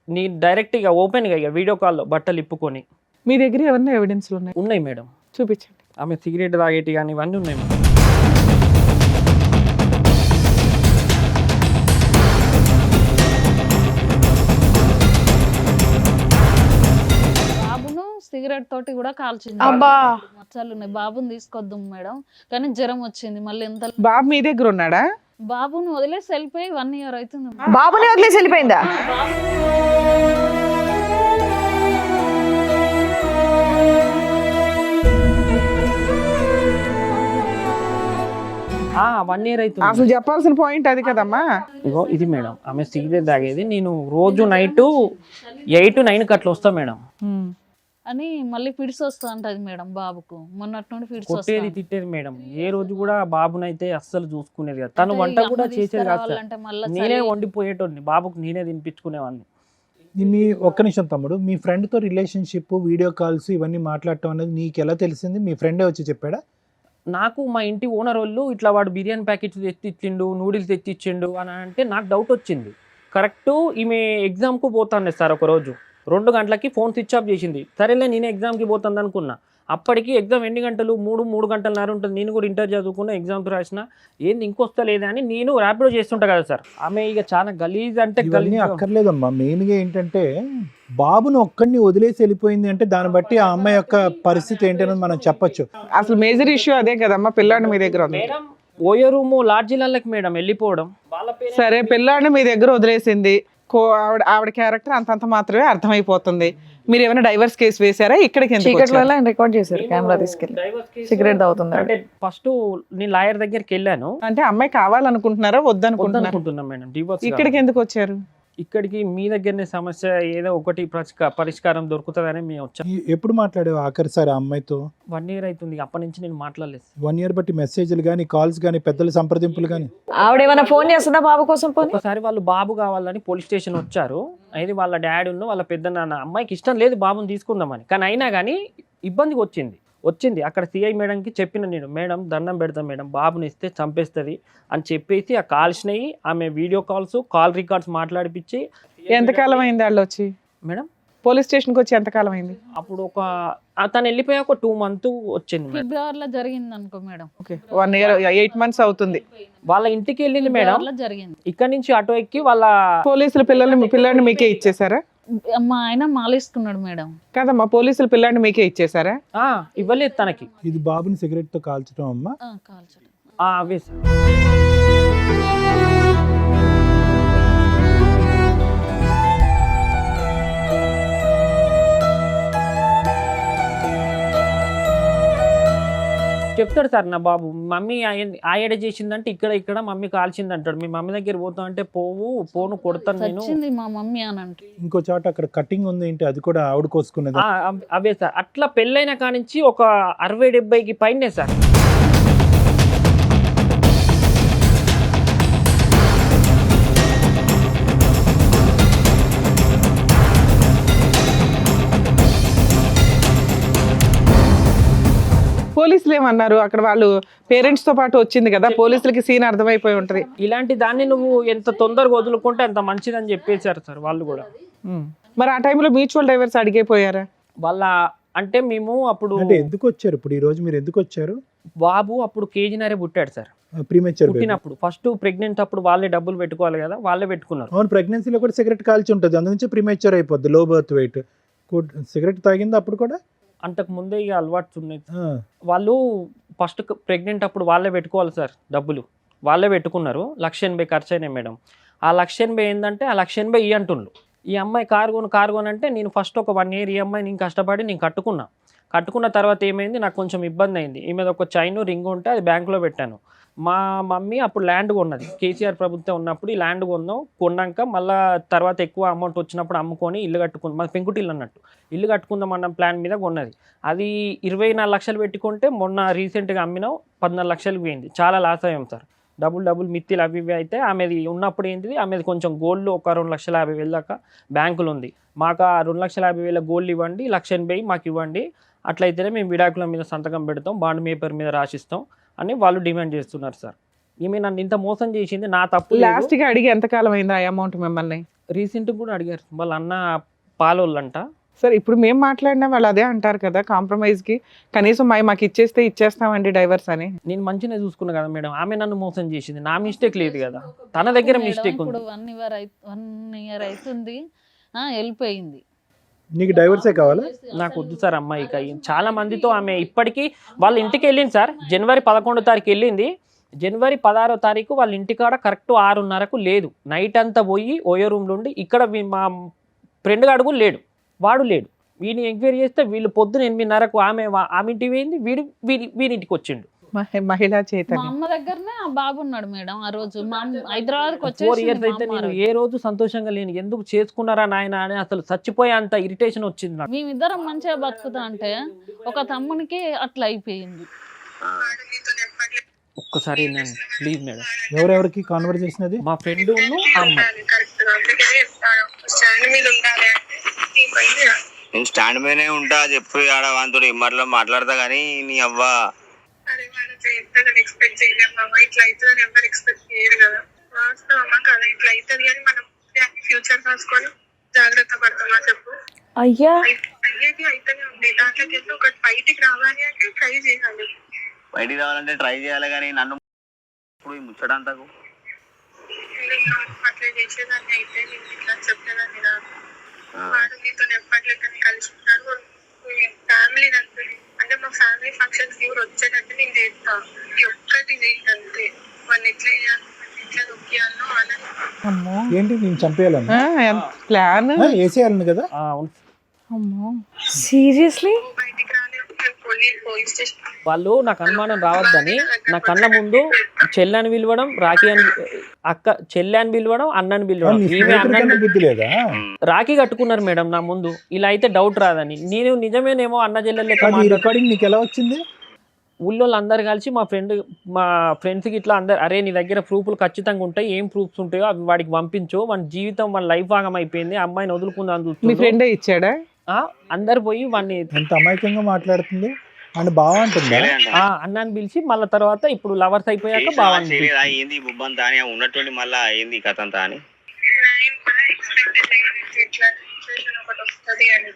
నీ డైరెక్ట్గా ఓపెన్గా ఇక వీడియో కాల్లో బట్టలు ఇప్పుకొని మీ దగ్గర ఏమన్నా ఎవిడెన్స్లు ఉన్నాయి? ఉన్నాయి మేడం. చూపించండి. ఆమె సిగరెట్ తాగేటి కానీ ఇవన్నీ ఉన్నాయి మేడం. బాబును సిగరెట్ తోటి కూడా కాల్చింది. అబ్బా. మచ్చలు ఉన్నాయి. బాబుని తీసుకొద్దాం మేడం కానీ జ్వరం వచ్చింది మళ్ళీ ఎంత. బాబు మీ దగ్గర ఉన్నాడా? బాబును వదిలేసి వెళ్ళిపోయి 1 year అవుతుంది. బాబుని వదిలేసి వెళ్ళిపోయిందా? ఆ 1 year అవుతుంది. అసలు చెప్పాల్సిన పాయింట్ అది కదమ్మా. ఇగో ఇది మేడం ఆమె సిగరెట్ తాగేది. నేను రోజు నైట్ 8-9 అట్లా వస్తా మేడం. అని మళ్ళీ ఫిడ్స్ వస్తా అంటది మేడం బాబుకు. మొన్నటి నుండి ఫిడ్స్ కొట్టేది తిట్టేది మేడం. ఏ రోజు కూడా బాబునైతే అస్సలు చూసుకునేది కదా. తను వంట కూడా చేసేది కాదు సార్. నేనే వండిపోయేటోడిని, బాబుకు నేనే తినిపించుకునేవాడిని. మీ ఒక్క నిమిషం తమ్ముడు, మీ ఫ్రెండ్తో రిలేషన్షిప్, వీడియో కాల్స్ ఇవన్నీ మాట్లాడటం అనేది నీకు ఎలా తెలిసింది? మీ ఫ్రెండే వచ్చి చెప్పాడా? నాకు మా ఇంటి ఓనర్ వాళ్ళు ఇట్లా వాడు బిర్యానీ ప్యాకెట్స్ తెచ్చిచ్చిండు, నూడిల్స్ తెచ్చిచ్చిండు అని అంటే నాకు డౌట్ వచ్చింది. కరెక్ట్ ఈమె ఎగ్జామ్కు పోతాను సార్. ఒక రోజు 2 గంటలకి ఫోన్ స్విచ్ ఆఫ్ చేసింది. సరేలే నేను ఎగ్జామ్కి పోతాను అనుకున్నా. అప్పటికి ఎగ్జామ్ ఎన్ని గంటలు? 3 గంటలన్నర ఉంటుంది. నేను కూడా ఇంటర్ చదువుకున్నా, ఎగ్జామ్స్ రాసిన. ఏంది ఇంకొస్తలేదా అని నేను ర్యాపిడో చేస్తుంటా కదా సార్. ఆమె ఇక చాలా గలీజ్ అంటే ఇవన్నీ అక్కర్లేదమ్మా. మెయిన్గా ఏంటంటే బాబును ఒక్కడిని వదిలేసి వెళ్ళిపోయింది అంటే దాన్ని బట్టి ఆ అమ్మాయి యొక్క పరిస్థితి ఏంటనేది మనం చెప్పొచ్చు. అసలు మేజర్ ఇష్యూ అదే కదమ్మా. పిల్లాడిని మీ దగ్గర ఉంది. మేడం ఓయో రూము లాడ్జీలకి మేడం వెళ్ళిపోవడం. వాళ్ళ పేరు సరే, పిల్లాడిని మీ దగ్గర వదిలేసింది. ఆవిడ క్యారెక్టర్ అంతంత మాత్రమే అర్థమైపోతుంది. మీరు ఏమైనా డైవర్స్ కేసు వేసారా? ఇక్కడికి ఎందుకు చీకట్లో వచ్చారు? రికార్డ్ చేశారు కెమెరా తీసుకెళ్ళి. సిగరెట్ తాగుతుంది. అంటే ఫస్ట్ నేను లాయర్ దగ్గరికి వెళ్ళాను. అంటే అమ్మాయి కావాలనుకుంటున్నారా వద్దనుకుంటున్నారా? వద్దనుకుంటున్నాం మేడం డివోర్స్. ఇక్కడికి ఎందుకు వచ్చారు? ఇక్కడికి మీ దగ్గరనే సమస్య ఏదో ఒకటి పరిష్కారం దొరుకుతుందని మేము వచ్చాం. ఎప్పుడు మాట్లాడావు ఆఖరిసారి ఆ అమ్మాయితో? 1 year అవుతుంది. అప్పటి నుంచి నేను మాట్లాడలేదు. 1 year బట్టి మెసేజ్లు కానీ, కాల్స్ కానీ, పెద్దల సంప్రదింపులు కానీ? ఆవిడ ఏమైనా ఫోన్ చేస్తుందా బాబు కోసం? పోనీ ఒకసారి వాళ్ళు బాబు కావాలని పోలీస్ స్టేషన్ వచ్చారు. అయితే వాళ్ళ డాడీ ఉన్న వాళ్ళ పెద్ద నాన్న అమ్మాయికి ఇష్టం లేదు బాబుని తీసుకుందామని. కానీ అయినా కానీ ఇబ్బందికి వచ్చింది. అక్కడ సిఐ మేడంకి చెప్పిన నేను, మేడం దండం పెడతాం మేడం, బాబుని ఇస్తే చంపేస్తుంది అని చెప్పేసి ఆ కాల్స్నవి ఆమె వీడియో కాల్స్, కాల్ రికార్డ్స్ మాట్లాడిపించి. ఎంతకాలం అయింది వాళ్ళు వచ్చి? మేడం పోలీస్ స్టేషన్కి వచ్చి ఎంతకాలం అయింది? అప్పుడు తను వెళ్ళిపోయాక ఒక 2 months వచ్చింది మేడం. ఫిబ్రవరిలో జరిగింది అనుకో మేడం. ఓకే, 1 year 8 months అవుతుంది. వాళ్ళ ఇంటికి వెళ్ళింది మేడం. ఫిబ్రవరిలో జరిగింది. ఇక్కడ నుంచి ఆటో ఎక్కి వాళ్ళ పోలీసులు పిల్లాడిని మీకే ఇచ్చేసారా? మా ఆయన మాలేసుకున్నాడు మేడం. కాదమ్మా, పోలీసులు పిల్లాడిని మీకే ఇచ్చేసారా? ఇవ్వలేదు తనకి. ఇది బాబుని సిగరెట్తో కాల్చడం అమ్మా? కాల్చడం. అవే సార్. చెప్తాడు సార్ నా బాబు, మమ్మీ ఆయడ చేసిందంటే ఇక్కడ మమ్మీ కాల్చింది అంటాడు. మీ మమ్మీ దగ్గర పోతా అంటే పోను కొడతాను నేను. వచ్చింది మా మమ్మీ అని అంటే. ఇంకో చోట అక్కడ కటింగ్ ఉంది ఏంటి? అది కూడా ఆవిడ కోసుకునేది? అవే సార్. అట్లా పెళ్ళైన కానించి ఒక 60-70కి పైనే సార్. పోలీసులు ఏమన్నారు? అక్కడ వాళ్ళు పేరెంట్స్ తో పాటు వచ్చింది కదా, పోలీసులకి సీన్ అర్థమైపోయి ఉంటది. ఇలాంటి దాన్ని నువ్వు ఎంత తొందరగా వదులుకుంటే అంత మంచిదని చెప్పేశారు సార్ వాళ్ళు కూడా. మరి ఆ టైంలో మ్యూచువల్ డైవర్స్ అడిగిపోయారా? వాళ్ళ అంటే మేము అప్పుడు అంటే ఎందుకు వచ్చారు ఇప్పుడు? ఈ రోజు మీరు ఎందుకు వచ్చారు? బాబు అప్పుడు కేజీనరే పుట్టాడు సార్. ప్రీమెచ్యూర్ పుట్టినప్పుడు ఫస్ట్ ప్రెగ్నెంట్ అప్పుడు వాళ్ళే డబ్బులు పెట్టుకోవాలి కదా, వాళ్ళే పెట్టుకున్నారు. అవును, ప్రెగ్నెన్సీలో కూడా సిగరెట్ కాల్చి ఉంటుంది, అందునుంచి ప్రీమెచ్యూర్ అయిపోద్ది, లో బర్త్ వెయిట్. సిగరెట్ తాగింది అప్పుడు కూడా? అంతకు ముందే ఇక అలవాటు ఉన్నాయి. వాళ్ళు ఫస్ట్ ప్రెగ్నెంట్ అప్పుడు వాళ్ళే పెట్టుకోవాలి సార్, డబ్బులు వాళ్ళే పెట్టుకున్నారు. 1,80,000 ఖర్చు అయినాయి మేడం. ఆ 1,80,000 ఏంటంటే ఆ 1,80,000 ఈ అంటుండ్రు. ఈ అమ్మాయి కారు కొని అంటే నేను ఫస్ట్ ఒక 1 year ఈ అమ్మాయి నేను కష్టపడి నేను కట్టుకున్నా. కట్టుకున్న తర్వాత ఏమైంది, నాకు కొంచెం ఇబ్బంది అయింది. ఈమెది ఒక చైన్ రింగ్ ఉంటే అది బ్యాంకులో పెట్టాను. మా మమ్మీ అప్పుడు ల్యాండ్ కొన్నది, కేసీఆర్ ప్రభుత్వం ఉన్నప్పుడు ఈ ల్యాండ్ కొన్నాక మళ్ళీ తర్వాత ఎక్కువ అమౌంట్ వచ్చినప్పుడు అమ్ముకొని ఇల్లు కట్టుకుంది. మాది పెంకుటిల్లు అన్నట్టు, ఇల్లు కట్టుకుందాం అన్న ప్లాన్ మీద కొన్నది. అది 24 లక్షలు పెట్టుకుంటే మొన్న రీసెంట్గా అమ్మినాం 14 లక్షలకు పోయింది. చాలా లాస్ అయ్యాం సార్. డబుల్ మిత్తిలు అవి ఇవి అయితే ఆమెది ఉన్నప్పుడు ఏంటిది, ఆమెది కొంచెం గోల్డ్ ఒక 2,50,000 దాకా బ్యాంకులు ఉంది. మాకు ఆ 2,50,000 గోల్డ్ ఇవ్వండి, 1,80,000 మాకు ఇవ్వండి, అట్లయితేనే మేము విడాకుల మీద సంతకం పెడతాం, బాండ్ పేపర్ మీద రాసిస్తాం అని వాళ్ళు డిమాండ్ చేస్తున్నారు సార్. ఈమె నన్ను ఇంత మోసం చేసింది, నా తప్పు. లాస్ట్ గా అడిగి ఎంతకాలం అయింది ఆ అమౌంట్ మిమ్మల్ని? రీసెంట్గా కూడా అడిగారు, వాళ్ళ అన్న పాలోళ్ళంట. సరే ఇప్పుడు మేము మాట్లాడినా వాళ్ళు అదే అంటారు కదా, కాంప్రమైజ్ కి కనీసం మాకు ఇచ్చేస్తామండి డైవర్స్ అని. నేను మంచిగా చూసుకున్నా కదా మేడం, ఆమె నన్ను మోసం చేసింది, నా మిస్టేక్ లేదు కదా, తన దగ్గర మిస్టేక్ ఉంది. ఇప్పుడు 1 ఇయర్ అవుతుంది, వెళ్ళిపోయింది. నీకు డైవర్సే కావాలా? నాకు వద్దు సార్ అమ్మాయి. చాలా మందితో ఆమె ఇప్పటికీ వాళ్ళ ఇంటికి వెళ్ళింది సార్. జనవరి 11వ తారీఖు వెళ్ళింది, జనవరి 16వ తారీఖు వాళ్ళ ఇంటికాడ కరెక్ట్ 6:30కు లేదు. నైట్ అంతా పోయి ఓయో రూమ్లో ఉండి, ఇక్కడ మా ఫ్రెండ్ గాడు కూడా లేడు, వాడు లేడు. వీడిని ఎంక్వైరీ చేస్తే వీళ్ళు పొద్దున 8:30కు ఆమె ఇంటికి పోయింది, వీడింటికి వచ్చిండు. మహిళా మా చైతన్యం. అమ్మ దగ్గరనే ఆ బాబు ఉన్నాడు మేడం. ఆ రోజు మా హైదరాబాద్కి 4 ఇయర్స్ అయితే వచ్చేసి నేను ఏ రోజు సంతోషంగా లేను. ఎందుకు చేసుకున్నారా నాయన అని అసలు చచ్చిపోయే అంత ఇరిటేషన్ వచ్చింది నాకు. మేమిద్దరం మంచిగా బతుకుతా అంటే ఒక తమ్మునికి అట్లా అయిపోయింది. ఒక్కసారి నేను ప్లీజ్ మేడం. ఎవరెవరికి కాన్వర్జేషన్ అది? మా ఫ్రెండ్ అమ్మాయి. నేను స్టాండ్ మీదనే ఉంటా, చెప్పు ఆడ వాంతో ఇమ్మర్లో మాట్లాడతా కానీ నీ అవ్వ ఎక్స్పెక్ట్ చేయలేము. ఇట్లా అవుతుందని ఎవరు ఎక్స్పెక్ట్ చేయరు కదా. వాస్తవమా కదా, ఇట్లా అవుతుంది అని మనం ఫ్యూచర్ రాసుకొని జాగ్రత్త పడతామా చెప్పు. అయ్యా అయ్యేది అయితేనే ఉంది. దాంట్లోకి వెళ్ళి ఒకటి బయటికి రావాలి అంటే ట్రై చేయాలి. బయటికి రావాలంటే ట్రై చేయాలి కానీ నన్ను ఇప్పుడు ముచ్చడంతకు అట్లా చేసేదాన్ని అయితే నేను ఇట్లా చెప్పేదాన్ని నా వాడు నీతో ఎప్పట్లేకని కలిసి ఉన్నాడు. ఫ్యామిలీ అంటే మా ఫ్యామిలీ ఫంక్షన్స్ కూడా వచ్చేటట్టు నేను చేస్తా. ఈ ఒక్కటి చేయండి, వాళ్ళు ఎట్లా చేయాలి, ఎట్లా దొక్కియాలో అని. ఏంటి నేను చంపేయాలని ప్లాన్ వేసేయాలని కదా? సీరియస్లీ బయటికి రాలేదు. పోలీస్ స్టేషన్ వాళ్ళు నాకు అనుమానం రావద్దని నా కళ్ళ ముందు చెల్లని పిలవడం, రాఖీ అని చెల్లి అని పిలవడం, అన్నని పిలవడం. ఈమె అన్న బుద్ధి లేదా? రాఖీ కట్టుకున్నారు మేడం నా ముందు. ఇలా అయితే డౌట్ రాదని. నేను నిజమేనేమో అన్న చెల్లెలు లెక్క రికార్డింగ్ నీకు ఎలా వచ్చింది? ఊళ్ళో అందరు కలిసి మా ఫ్రెండ్స్కి ఇట్లా అందరు, అరే నీ దగ్గర ప్రూఫ్లు ఖచ్చితంగా ఉంటాయి, ఏం ప్రూఫ్స్ ఉంటాయో అవి వాడికి పంపించు, మన జీవితం మన లైఫ్ భాగం అయిపోయింది, అమ్మాయిని వదులుకుందాం మీ చూస్తుంది. ఫ్రెండే ఇచ్చాడా? అందరు పోయి వాడిని ఎంత అమాయకంగా మాట్లాడుతుంది అని బాగుంటుందా? అన్నాన్ని పిలిచి మళ్ళీ తర్వాత ఇప్పుడు లవర్స్ అయిపోయాక బాగుంది. ఏంది బుబ్బంతా అని ఉన్నటువంటి మళ్ళా ఏంది కథ అంతా అని ఎక్స్పెక్ట్ చేయలేదు ఇట్లా సిచ్యువేషన్ ఒకటి వస్తుంది అని.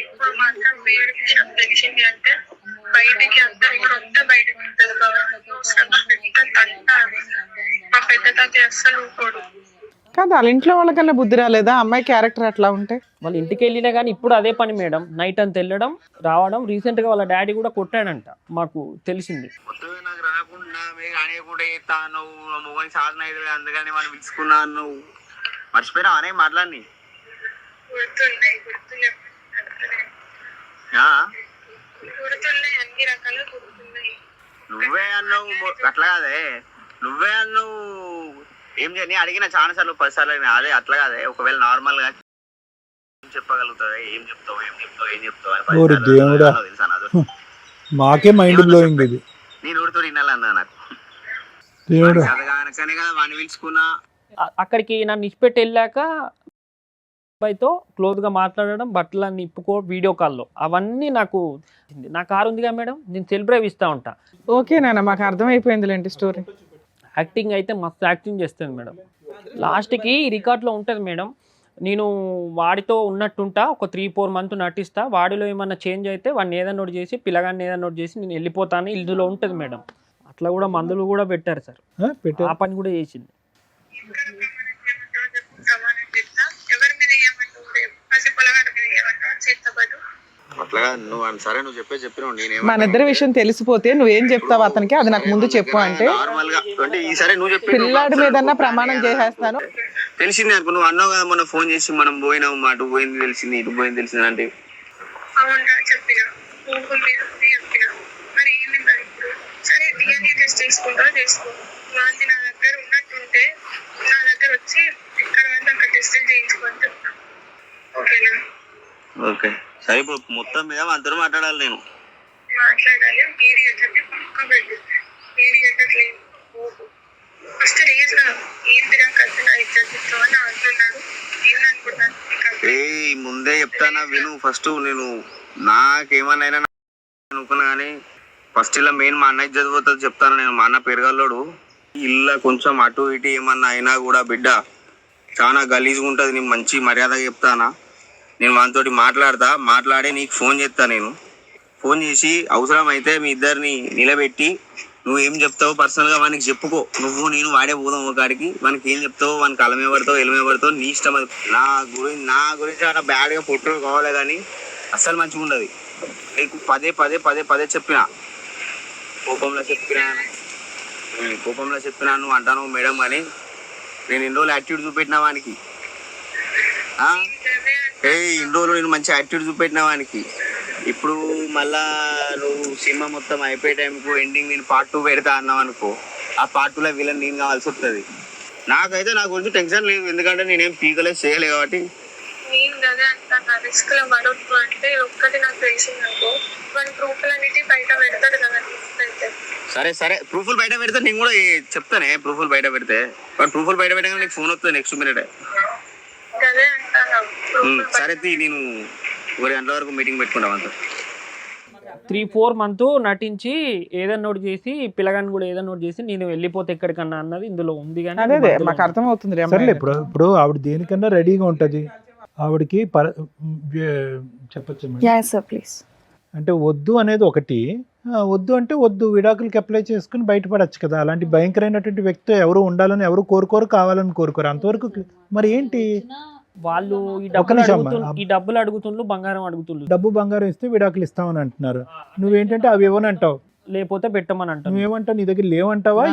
ఇప్పుడు మాత్రం వేరే విషయం తెలిసింది అంటే బయటికి అందరు కూడా వస్తే బయటకు ఉంటుంది మా పెద్ద తాత అస్సలు ఊకోడు. కాదు వాళ్ళ ఇంట్లో వాళ్ళకన్నా బుద్ధి రాలేదా అమ్మాయి క్యారెక్టర్ అట్లా ఉంటే? వాళ్ళ ఇంటికి వెళ్ళినా కానీ ఇప్పుడు అదే పని మేడం, నైట్ అంతా వెళ్ళడం రావడం. రీసెంట్ గా వాళ్ళ డాడీ కూడా కొట్టాడంట, మాకు తెలిసింది. నాకు రాకుండా అనేకుండా చేస్తాను మొగని సాధన అయితే అందుకని మనం పిలుచుకున్నాను. నువ్వు మర్చిపోయినా అనే మాట్లాడి గుర్తున్నాయి అన్ని రకాలుగా గుర్తున్నాయి. నువ్వే అన్నావు అట్లా కాదే, నువ్వే అన్నావు. ఏం చేయ అడిగిన చాలా సార్లు 10 సార్లు అదే అట్లా కాదే. ఒకవేళ నార్మల్ గా చెప్పగలుగుతావే, ఏం చెప్తావు తెలుసా నాకు. మాకే మైండ్ బ్లోయింగ్ ఇది. నేను ఊరితో వినాలన్నా నాకు కనుకనే కదా వాడిని పిలుచుకున్నా. అక్కడికి నన్ను ఇచ్చిపెట్టి వెళ్ళాక అబ్బాయితో క్లోజ్ గా మాట్లాడడం, బట్టలన్నీ ఇప్పుకో వీడియో కాల్లో, అవన్నీ నాకు. నా కారు ఉందిగా మేడం, నేను సెల్ఫ్ డ్రైవ్ ఇస్తా ఉంటా. ఓకే నాన్న, మాకు అర్థమైపోయిందిలేండి స్టోరీ. యాక్టింగ్ అయితే మస్తు యాక్టింగ్ చేస్తుంది మేడం. లాస్ట్కి రికార్డ్లో ఉంటుంది మేడం, నేను వాడితో ఉన్నట్టుంటా, ఒక 3-4 మంత్ నటిస్తా, వాడిలో ఏమన్నా చేంజ్ అయితే వాడిని ఏదన్నా నోట్ చేసి పిల్లగాన్ని ఏదన్నా నోట్ చేసి నేను వెళ్ళిపోతాను, ఇందులో ఉంటుంది మేడం. అట్లా కూడా మందులు కూడా పెట్టారు సార్, ఆ పని కూడా చేసింది. ఎవరి మీద ఏమంటావు, పసి పొలగాడి మీద ఏమంటావు, చేతబడు అట్లా నువ్వు సరే నువ్వు చెప్పినావు. నేను మన ఇద్దరి విషయం తెలిసిపోతే నువ్వేం చెప్తావు అతనికి, అది నాకు ముందు చెప్పు అంటే నార్మల్ గా ఈసారి నువ్వు చెప్పి పిల్లాడి మీదన్నా ప్రమాణం చేసేస్తాను. తెలిసింది అనుకో, నువ్వు అన్నావు కదా మొన్న ఫోన్ చేసి మనం పోయినాము, అటు పోయింది తెలిసింది, ఇటు పోయింది తెలిసింది అంటే అవునరా చెప్పిన గూగుల్ మీద ఉంది చెప్పిన. మరి ఏంది మరి ఇప్పుడు? సరే DNA టెస్ట్ చేసుకుంటా చేసుకో. వాంతి నా దగ్గర ఉన్నట్టుంటే నా దగ్గర వచ్చి ఎక్కడ వరకు అక్కడ టెస్టులు చేయించుకొని చెప్తా. ఓకేనా? ఓకే సరే, ఇప్పుడు మొత్తం మీద అందరూ మాట్లాడాలి. నేను మాట్లాడాలి. మీడియేటర్ని పక్క పెట్టు. మీడియేటర్లేదు ఫస్ట్ రీజన్ ఏంటిరా కథ నా ఇద్దరు అని అంటున్నాడు. ఏందనుకుంటున్నాను ముందే చెప్తానా విను. ఫస్ట్ నేను నాకేమన్నా అనుకున్నా కానీ ఫస్ట్ ఇలా మెయిన్ మా అన్నయ్య చదిపోతుంది చెప్తాను నేను. మా అన్న పెరగల్లోడు. ఇల్లు కొంచెం అటు ఇటు ఏమన్నా అయినా కూడా బిడ్డ చాలా గలీజ్గా ఉంటుంది. నేను మంచి మర్యాదగా చెప్తానా. నేను వానితోటి మాట్లాడి నీకు ఫోన్ చేస్తాను. నేను ఫోన్ చేసి అవసరం అయితే మీ ఇద్దరిని నిలబెట్టి నువ్వు ఏం చెప్తావు పర్సనల్గా వానికి చెప్పుకో. నువ్వు నేను వాడే పోదాం ఒకడికి. వానికి ఏం చెప్తావు, వానికి అలమే పడతావు ఎలమే పడతావు నీ ఇష్టం. అది నా గురించి చాలా బ్యాడ్గా ఫోటో కావాలి కానీ అస్సలు మంచిగా ఉండదు. నీకు పదే చెప్పినా, కోపంలో చెప్పినా నువ్వు అంటాను మేడం అని. నేను ఎన్ని రోజులు యాటిట్యూడ్ చూపెట్టినా వానికి. ఇన్ని రోజులు నేను మంచి యాటిట్యూడ్ చూపెట్టినా వానికి. ఇప్పుడు మళ్ళా నువ్వు సినిమా మొత్తం అయిపోయే టైంకు ఎండింగ్ నేను పార్ట్ 2 పెడతా అన్నావు అనుకో, ఆ పార్ట్ 2లో విలన్ నేను కావాల్సి వస్తుంది. నాకైతే నా గురించి టెన్షన్ లేదు, ఎందుకంటే నేనేం పీకలేదు చేయలేదు కాబట్టి. నేను కదా అంత రిస్క్ లో పడొద్దు అంటే ఒక్కటి నాకు తెలిసింది అనుకో, వాడి ప్రూఫ్లన్నిటి బయట పెడతాడు కదా. సరే ప్రూఫ్లు బయట పెడితే నేను కూడా చెప్తానే. ప్రూఫ్లు బయట పెడితే ప్రూఫ్లు బయట పెట్టగానే నీకు ఫోన్ వస్తుంది నెక్స్ట్ మినిట్. అదే అంటాను. సరే నేను 1 గంటల వరకు మీటింగ్ పెట్టుకుంటాం అంత. 3-4 months నటించి ఏదైనా నోట్ చేసి పిల్లగాని కూడా ఏదైనా నోట్ చేసి నేను వెళ్ళిపోతే ఎక్కడికన్నా అన్నది ఇందులో ఉంది. కానీ అదే మాకు అర్థమవుతుంది. సరేలే, ఇప్పుడు ఆవిడ దేనికన్నా రెడీగా ఉంటుంది. ఆవిడకి చెప్పచ్చు సార్ ప్లీజ్. అంటే వద్దు అనేది ఒకటి, వద్దు అంటే వద్దు, విడాకులకి అప్లై చేసుకుని బయటపడచ్చు కదా. అలాంటి భయంకరమైనటువంటి వ్యక్తి ఎవరు ఉండాలని ఎవరు కోరుకోరు, కావాలని కోరుకోరు. అంతవరకు మరి ఏంటి వాళ్ళు ఈ డబ్బులు అడుగుతుండ్రు, బంగారం అడుగుతుండ్రు. డబ్బు బంగారం ఇస్తే విడాకులు ఇస్తామని అంటున్నారు. నువ్వేంటంటే అవి ఇవ్వనంటావు, లేకపోతే పెట్టమని అంటావు. నువ్వేమంటావు? నీ దగ్గర లేవంటావా?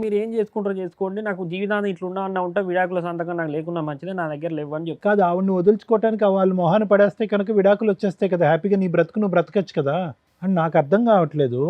మీరు ఏం చేసుకుంటారో చేసుకోండి, నాకు జీవితాన్ని ఇట్లా ఉంటా విడాకుల సంతకం నాకు లేకుండా మంచిదే, నా దగ్గర లేవని చెప్పి. కాదు, ఆవిడని వదులుచుకోవటానికి వాళ్ళు మొహాన్ని పడేస్తే కనుక విడాకులు వచ్చేస్తాయి కదా. హ్యాపీగా నీ బ్రతుకు నువ్వు బ్రతకచ్చు కదా అని నాకు అర్థం కావట్లేదు.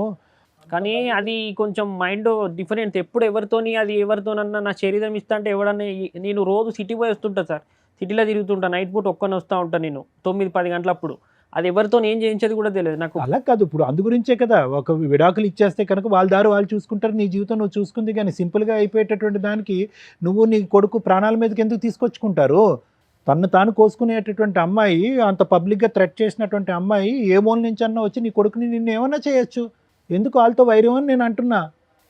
కానీ అది కొంచెం మైండ్ డిఫరెంట్. ఎప్పుడు ఎవరితోనన్నా నా శరీరం ఇస్తా అంటే ఎవడన్నా. నేను రోజు సిటీ పోయి వస్తుంటా సార్, సిటీలో తిరుగుతుంటా, నైట్ పూట ఒక్కని వస్తూ ఉంటాను నేను 9-10 గంటలప్పుడు. అది ఎవరితో ఏం చేయించేది కూడా తెలియదు నాకు. అలా కాదు, ఇప్పుడు అందు గురించే కదా ఒక విడాకులు ఇచ్చేస్తే కనుక వాళ్ళ దారి వాళ్ళు చూసుకుంటారు, నీ జీవితం నువ్వు చూసుకుంది. కానీ సింపుల్గా అయిపోయేటటువంటి దానికి నువ్వు నీ కొడుకు ప్రాణాల మీదకి ఎందుకు తీసుకొచ్చుకుంటారు? తను తాను కోసుకునేటటువంటి అమ్మాయి, అంత పబ్లిక్గా థ్రెట్ చేసినటువంటి అమ్మాయి ఏ మూల నుంచి అన్నా వచ్చి నీ కొడుకుని నిన్ను ఏమన్నా చేయొచ్చు. ఎందుకు వాళ్ళతో వైరం అని నేను అంటున్నా.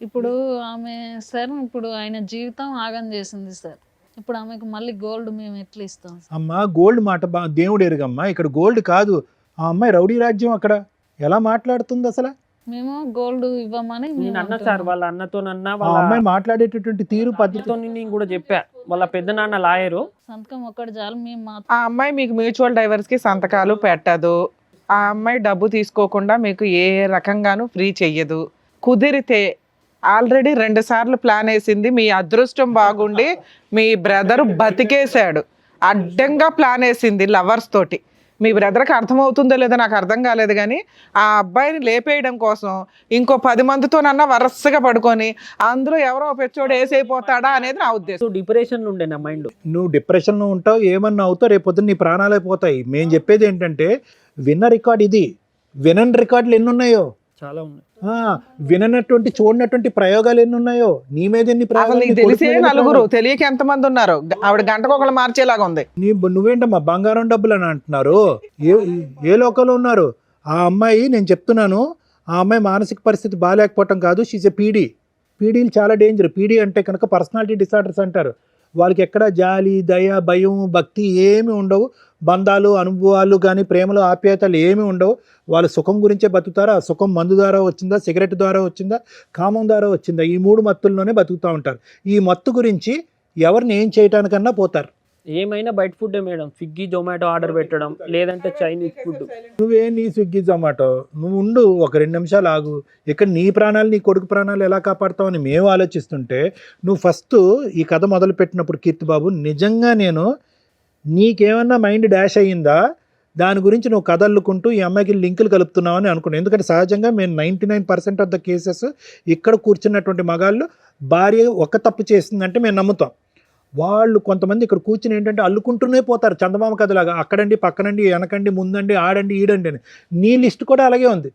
ఇప్పుడు ఆమె సార్, ఇప్పుడు ఆయన జీవితం ఆగం చేసింది సార్. ఇప్పుడు ఆమెకు మళ్ళీ గోల్డ్ మేము ఎట్లా ఇస్తాం? అమ్మా గోల్డ్ మాట దేవుడు ఎరుగమ్మా, ఇక్కడ గోల్డ్ కాదు. ఆ అమ్మాయి రౌడీ రాజ్యం అక్కడ ఎలా మాట్లాడుతుంది అసలు? మేము గోల్డ్ ఇవ్వమని నేను అన్నా సార్, వాళ్ళ అన్నతోనన్నా ఆ అమ్మాయి మాట్లాడేటటువంటి తీరు పద్ధతితో నేను కూడా చెప్పా. వాళ్ళ పెద్ద నాన్న లాయరు, సంతకం ఒక్కటి చాలు. మేము ఆ అమ్మాయి మీకు మ్యూచువల్ డైవర్స్ కి సంతకాలు పెట్టదు. ఆ అమ్మాయి డబ్బు తీసుకోకుండా మీకు ఏ రకంగానూ ఫ్రీ చెయ్యదు. కుదిరితే ఆల్రెడీ 2 సార్లు ప్లాన్ వేసింది. మీ అదృష్టం బాగుండి మీ బ్రదరు బతికేశాడు. అడ్డంగా ప్లాన్ వేసింది లవర్స్ తోటి. మీ బ్రదర్కి అర్థమవుతుందో లేదో నాకు అర్థం కాలేదు, కానీ ఆ అబ్బాయిని లేపేయడం కోసం ఇంకో 10 మందితోనన్నా వరుసగా పడుకొని అందులో ఎవరో పెచ్చోడు వేసైపోతాడా అనేది నా ఉద్దేశం. డిప్రెషన్లో ఉండే నా మైండ్. నువ్వు డిప్రెషన్లో ఉంటావు, ఏమన్నా అవుతావు, రేపొద్దున నీ ప్రాణాలే పోతాయి. మేము చెప్పేది ఏంటంటే విన్న రికార్డ్ ఇది. వినని రికార్డులు ఎన్ని ఉన్నాయో చాలా ఉన్నాయి. విననటువంటి చూడనటువంటి ప్రయోగాలు ఎన్ని ఉన్నాయో నీ మీద. ఎన్ని తెలిసే నలుగురు, తెలియక ఎంతమంది ఉన్నారు. ఆవిడ గంటకు ఒకళ్ళు మార్చేలాగా ఉంది. నువ్వేంటమ్మా బంగారం డబ్బులు అని అంటున్నారు? ఏ లోకంలో ఉన్నారు? ఆ అమ్మాయి, నేను చెప్తున్నాను, ఆ అమ్మాయి మానసిక పరిస్థితి బాగాలేకపోవటం కాదు, షీజ్ ఎ పీడీ. పీడీలు చాలా డేంజర్. పీడీ అంటే కనుక పర్సనాలిటీ డిసార్డర్స్ అంటారు. వాళ్ళకి ఎక్కడ జాలి, దయ, భయం, భక్తి ఏమి ఉండవు. బంధాలు, అనుభవాలు కానీ ప్రేమలు, ఆప్యాయతలు ఏమి ఉండవు. వాళ్ళు సుఖం గురించే బతుకుతారు. ఆ సుఖం మందు ద్వారా వచ్చిందా, సిగరెట్ ద్వారా వచ్చిందా, కామం ద్వారా వచ్చిందా, ఈ 3 మత్తుల్లోనే బతుకుతూ ఉంటారు. ఈ మత్తు గురించి ఎవరిని ఏం చేయటానికన్నా పోతారు. ఏమైనా బయట food madam, Swiggy Zomato order పెట్టడం, లేదంటే చైనీస్ ఫుడ్. నువ్వే నీ స్విగ్గీ జొమాటో, నువ్వు ఉండు, ఒక 2 నిమిషాలు ఆగు. ఇక్కడ నీ ప్రాణాలు, నీ కొడుకు ప్రాణాలు ఎలా కాపాడుతావు అని మేము ఆలోచిస్తుంటే, నువ్వు ఫస్ట్ ఈ కథ మొదలు పెట్టినప్పుడు కీర్తిబాబు, నిజంగా నీకేమన్నా మైండ్ డాష్ అయ్యిందా? దాని గురించి నువ్వు కదల్లుకుంటూ ఈ అమ్మాయికి లింకులు కలుపుతున్నావు అని అనుకున్నాను. ఎందుకంటే సహజంగా మేము 99% ఆఫ్ ద కేసెస్ ఇక్కడ కూర్చున్నటువంటి మగాళ్ళు భార్య ఒక తప్పు చేసిందంటే మేము నమ్ముతాం. వాళ్ళు కొంతమంది ఇక్కడ కూర్చుని ఏంటంటే అల్లుకుంటూనే పోతారు చందమామ కథలాగా, అక్కడండి పక్కనండి వెనకండి ముందండి ఆడండి ఈడండి అని. నీ లిస్ట్ కూడా అలాగే ఉంది.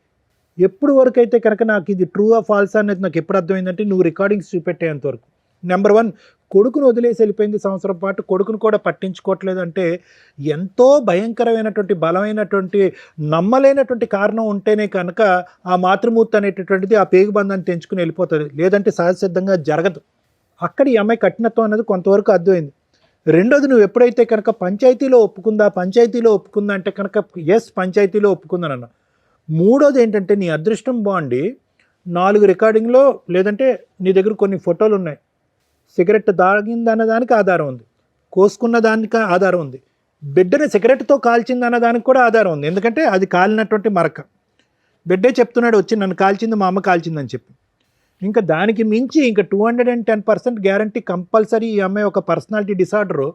ఎప్పుడు వరకు అయితే కనుక నాకు ఇది ట్రూ ఆ ఫాల్స్ అనేది నాకు ఎప్పుడు అర్థమైందంటే నువ్వు రికార్డింగ్స్ చూపెట్టేంత వరకు. నెంబర్ 1, కొడుకును వదిలేసి వెళ్ళిపోయింది సంవత్సరం పాటు, కొడుకును కూడా పట్టించుకోవట్లేదు అంటే ఎంతో భయంకరమైనటువంటి బలమైనటువంటి నమ్మలేనటువంటి కారణం ఉంటేనే కనుక ఆ మాతృమూర్తి అనేటటువంటిది ఆ పేగుబంధాన్ని తెంచుకుని వెళ్ళిపోతుంది, లేదంటే సహజసిద్ధంగా జరగదు. అక్కడ ఈ అమ్మాయి కఠినత్వం అనేది కొంతవరకు అర్థమైంది. రెండోది, నువ్వు ఎప్పుడైతే కనుక పంచాయతీలో ఒప్పుకుందా అంటే కనుక ఎస్ పంచాయతీలో ఒప్పుకుందానన్న. మూడోది ఏంటంటే నీ అదృష్టం బాగుండి 4 రికార్డింగ్లో లేదంటే నీ దగ్గర కొన్ని ఫోటోలు ఉన్నాయి. సిగరెట్ తాగిందన్న దానికి ఆధారం ఉంది, కోసుకున్న దానికి ఆధారం ఉంది, బిడ్డని సిగరెట్తో కాల్చిందన్న దానికి కూడా ఆధారం ఉంది. ఎందుకంటే అది కాలినటువంటి మరక. బిడ్డే చెప్తున్నాడు వచ్చి నన్ను కాల్చింది మా అమ్మ కాల్చిందని చెప్పి. ఇంకా దానికి మించి ఇంకా 210% గ్యారంటీ కంపల్సరీ ఈ అమ్మాయి ఒక పర్సనాలిటీ డిసార్డరు.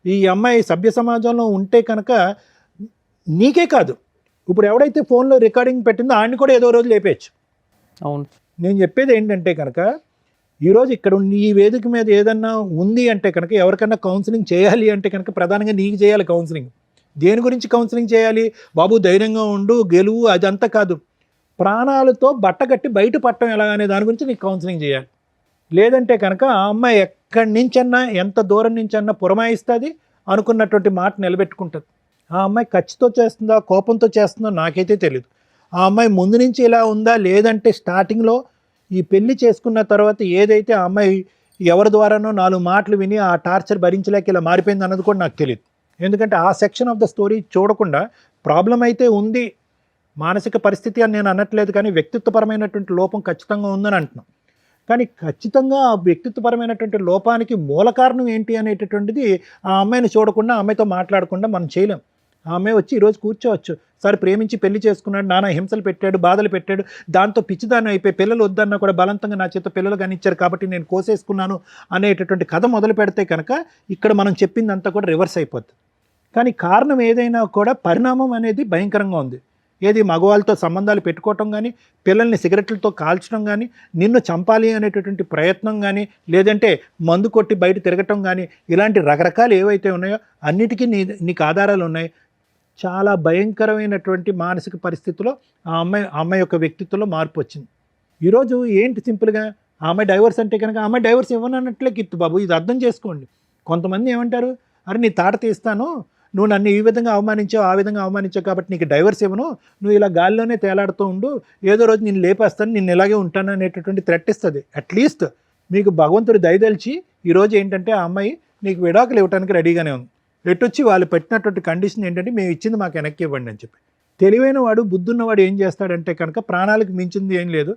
ఈ అమ్మాయి సభ్య సమాజంలో ఉంటే కనుక నీకే కాదు, ఇప్పుడు ఎవడైతే ఫోన్లో రికార్డింగ్ పెట్టిందో ఆయన్ని కూడా ఏదో రోజు లేపేయచ్చు. అవును. నేను చెప్పేది ఏంటంటే కనుక ఈరోజు ఇక్కడ ఈ వేదిక మీద ఏదన్నా ఉంది అంటే కనుక ఎవరికన్నా కౌన్సిలింగ్ చేయాలి అంటే కనుక ప్రధానంగా నీకు చేయాలి కౌన్సిలింగ్. దేని గురించి కౌన్సిలింగ్ చేయాలి? బాబు ధైర్యంగా ఉండు, గెలువు, అదంతా కాదు. ప్రాణాలతో బట్టగట్టి బయట పట్టడం ఎలా అనే దాని గురించి నీకు కౌన్సిలింగ్ చేయాలి. లేదంటే కనుక ఆ అమ్మాయి ఎక్కడి నుంచన్నా ఎంత దూరం నుంచన్నా పురమాయిస్తుంది, అనుకున్నటువంటి మాట నిలబెట్టుకుంటుంది. ఆ అమ్మాయి ఖర్చుతో చేస్తుందా కోపంతో చేస్తుందో నాకైతే తెలియదు. ఆ అమ్మాయి ముందు నుంచి ఇలా ఉందా లేదంటే స్టార్టింగ్లో ఈ పెళ్లి చేసుకున్న తర్వాత ఏదైతే ఆ అమ్మాయి ఎవరి ద్వారానో 4 మాటలు విని ఆ టార్చర్ భరించలేక ఇలా మారిపోయింది అన్నది కూడా నాకు తెలియదు. ఎందుకంటే ఆ సెక్షన్ ఆఫ్ ద స్టోరీ చూడకుండా ప్రాబ్లం అయితే ఉంది, మానసిక పరిస్థితి అని నేను అనట్లేదు, కానీ వ్యక్తిత్వపరమైనటువంటి లోపం ఖచ్చితంగా ఉందని అంటున్నాను. కానీ ఖచ్చితంగా ఆ వ్యక్తిత్వపరమైనటువంటి లోపానికి మూల కారణం ఏంటి అనేటటువంటిది ఆ అమ్మాయిని చూడకుండా ఆ అమ్మాయితో మాట్లాడకుండా మనం చేయలేం. ఆ అమ్మాయి వచ్చి ఈరోజు కూర్చోవచ్చు, సరే ప్రేమించి పెళ్లి చేసుకున్నాడు, నానా హింసలు పెట్టాడు, బాధలు పెట్టాడు, దాంతో పిచ్చిదాన్ని అయిపోయి పిల్లలు వద్దన్నా కూడా బలవంతంగా నా చేత పిల్లలు కానిచ్చారు కాబట్టి నేను కోసేసుకున్నాను అనేటటువంటి కథ మొదలు పెడితే కనుక ఇక్కడ మనం చెప్పిందంతా కూడా రివర్స్ అయిపోతుంది. కానీ కారణం ఏదైనా కూడా పరిణామం అనేది భయంకరంగా ఉంది. ఏది మగవాళ్ళతో సంబంధాలు పెట్టుకోవటం కానీ, పిల్లల్ని సిగరెట్లతో కాల్చడం కానీ, నిన్ను చంపాలి అనేటటువంటి ప్రయత్నం కానీ, లేదంటే మందు కొట్టి బయట తిరగటం కానీ, ఇలాంటి రకరకాలు ఏవైతే ఉన్నాయో అన్నిటికీ నీకు ఆధారాలు ఉన్నాయి. చాలా భయంకరమైనటువంటి మానసిక పరిస్థితిలో ఆ అమ్మాయి యొక్క వ్యక్తిత్వంలో మార్పు వచ్చింది. ఈరోజు ఏంటి సింపుల్గా ఆ అమ్మాయి డైవర్స్ అంటే కనుక ఆ అమ్మాయి డైవర్స్ ఇవ్వనన్నట్లే కిత్తు బాబు, ఇది అర్థం చేసుకోండి. కొంతమంది ఏమంటారు, అరే నీ తాట తీస్తాను, నువ్వు నన్ను ఈ విధంగా అవమానించావు ఆ విధంగా అవమానించావు కాబట్టి నీకు డైవర్స్ ఇవ్వను, నువ్వు ఇలా గాల్లోనే తేలాడుతూ ఉండు, ఏదో రోజు నేను లేపేస్తాను, నేను ఇలాగే ఉంటాను అనేటటువంటి థ్రెట్ ఇస్తుంది. అట్లీస్ట్ మీకు భగవంతుడు దయదలిచి ఈరోజు ఏంటంటే ఆ అమ్మాయి నీకు విడాకులు ఇవ్వడానికి రెడీగానే ఉంది. ఎట్టొచ్చి వాళ్ళు పెట్టినటువంటి కండిషన్ ఏంటంటే మేము ఇచ్చింది మాకు వెనక్కి ఇవ్వండి అని చెప్పి. తెలివైన వాడు బుద్ధున్నవాడు ఏం చేస్తాడంటే కనుక ప్రాణాలకు మించింది ఏం లేదు,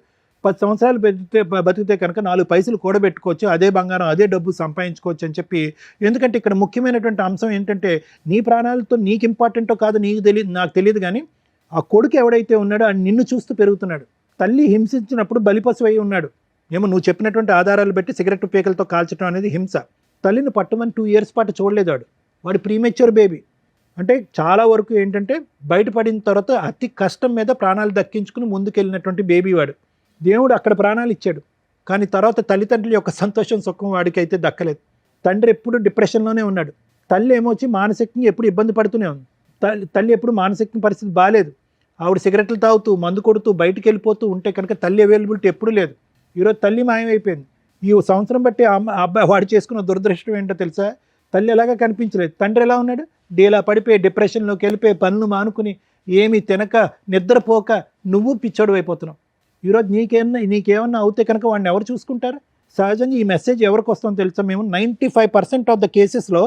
10 సంవత్సరాలు బతికితే కనుక 4 పైసలు కూడబెట్టుకోవచ్చు, అదే బంగారం అదే డబ్బు సంపాదించుకోవచ్చు అని చెప్పి. ఎందుకంటే ఇక్కడ ముఖ్యమైనటువంటి అంశం ఏంటంటే నీ ప్రాణాలతో నీకు ఇంపార్టెంటో కాదు నాకు తెలియదు, కానీ ఆ కొడుకు ఎవడైతే ఉన్నాడో ఆ నిన్ను చూస్తూ పెరుగుతున్నాడు. తల్లి హింసించినప్పుడు బలిపశువు అయి ఉన్నాడు. ఏమో నువ్వు చెప్పినటువంటి ఆధారాలు బట్టి సిగరెట్ పీకలతో కాల్చడం అనేది హింస. తల్లిని పట్టమని 2 years పాటు చూడలేదు వాడు ప్రీమెచ్యూర్ బేబీ. అంటే చాలా వరకు ఏంటంటే బయటపడిన తర్వాత అతి కష్టం మీద ప్రాణాలు దక్కించుకుని ముందుకెళ్ళినటువంటి బేబీ వాడు. దేవుడు అక్కడ ప్రాణాలు ఇచ్చాడు, కానీ తర్వాత తల్లిదండ్రుల యొక్క సంతోషం సుఖం వాడికి అయితే దక్కలేదు. తండ్రి ఎప్పుడు డిప్రెషన్లోనే ఉన్నాడు, తల్లి ఏమొచ్చి మానసికంగా ఎప్పుడు ఇబ్బంది పడుతూనే ఉంది. తల్లి ఎప్పుడు మానసిక పరిస్థితి బాగాలేదు. ఆవిడ సిగరెట్లు తాగుతూ మందు కొడుతూ బయటికి వెళ్ళిపోతూ ఉంటే కనుక తల్లి అవైలబిలిటీ ఎప్పుడూ లేదు. ఈరోజు తల్లి మాయమైపోయింది. ఈ సంవత్సరం బట్టి అబ్బాయి వాడు చేసుకున్న దురదృష్టం ఏంటో తెలుసా, తల్లి ఎలాగా కనిపించలేదు. తండ్రి ఎలా ఉన్నాడు, డీలా పడిపోయి డిప్రెషన్లోకి వెళ్ళిపోయి పనులు మానుకుని ఏమీ తినక నిద్రపోక నువ్వు పిచ్చోడు అయిపోతున్నావు. ఈరోజు నీకేమన్నా అవుతే కనుక వాడిని ఎవరు చూసుకుంటారు? సహజంగా ఈ మెసేజ్ ఎవరికి వస్తుందో తెలుసా, మేము 95% ఆఫ్ ద కేసెస్లో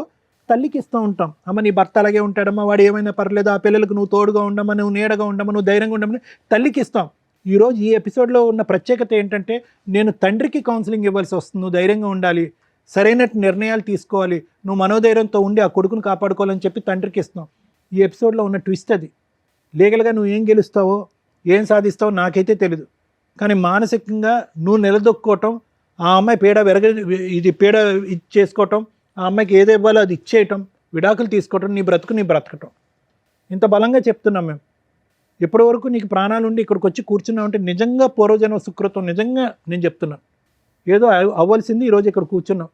తల్లికి ఇస్తూ ఉంటాం. అమ్మ నీ భర్త అలాగే ఉంటాడమ్మా, వాడు ఏమైనా పర్లేదు, ఆ పిల్లలకు నువ్వు తోడుగా ఉండమ్మా, నువ్వు నీడగా ఉండమ్మా, నువ్వు ధైర్యంగా ఉండమని తల్లికి ఇస్తాం. ఈరోజు ఈ ఎపిసోడ్లో ఉన్న ప్రత్యేకత ఏంటంటే నేను తండ్రికి కౌన్సిలింగ్ ఇవ్వాల్సి వస్తుంది. నువ్వు ధైర్యంగా ఉండాలి, సరైన నిర్ణయాలు తీసుకోవాలి, నువ్వు మనోధైర్యంతో ఉండి ఆ కొడుకును కాపాడుకోవాలని చెప్పి తండ్రికి ఇస్తున్నావు. ఈ ఎపిసోడ్లో ఉన్న ట్విస్ట్ అది. లీగల్గా నువ్వు ఏం గెలుస్తావో ఏం సాధిస్తావో నాకైతే తెలీదు, కానీ మానసికంగా నువ్వు నిలదొక్కుకోవటం, ఆ అమ్మాయి పీడ ఇచ్చేసుకోవటం, ఆ అమ్మాయికి ఏది ఇవ్వాలో అది ఇచ్చేయటం, విడాకులు తీసుకోవటం, నీ బ్రతకటం. ఇంత బలంగా చెప్తున్నాం మేము. ఇప్పటి వరకు నీకు ప్రాణాలు ఉండి ఇక్కడికి వచ్చి కూర్చున్నావు అంటే నిజంగా పూర్వజన్మ సుకృతం. నిజంగా నేను చెప్తున్నాను, ఏదో అవ్వాల్సింది ఈరోజు ఇక్కడ కూర్చున్నాం.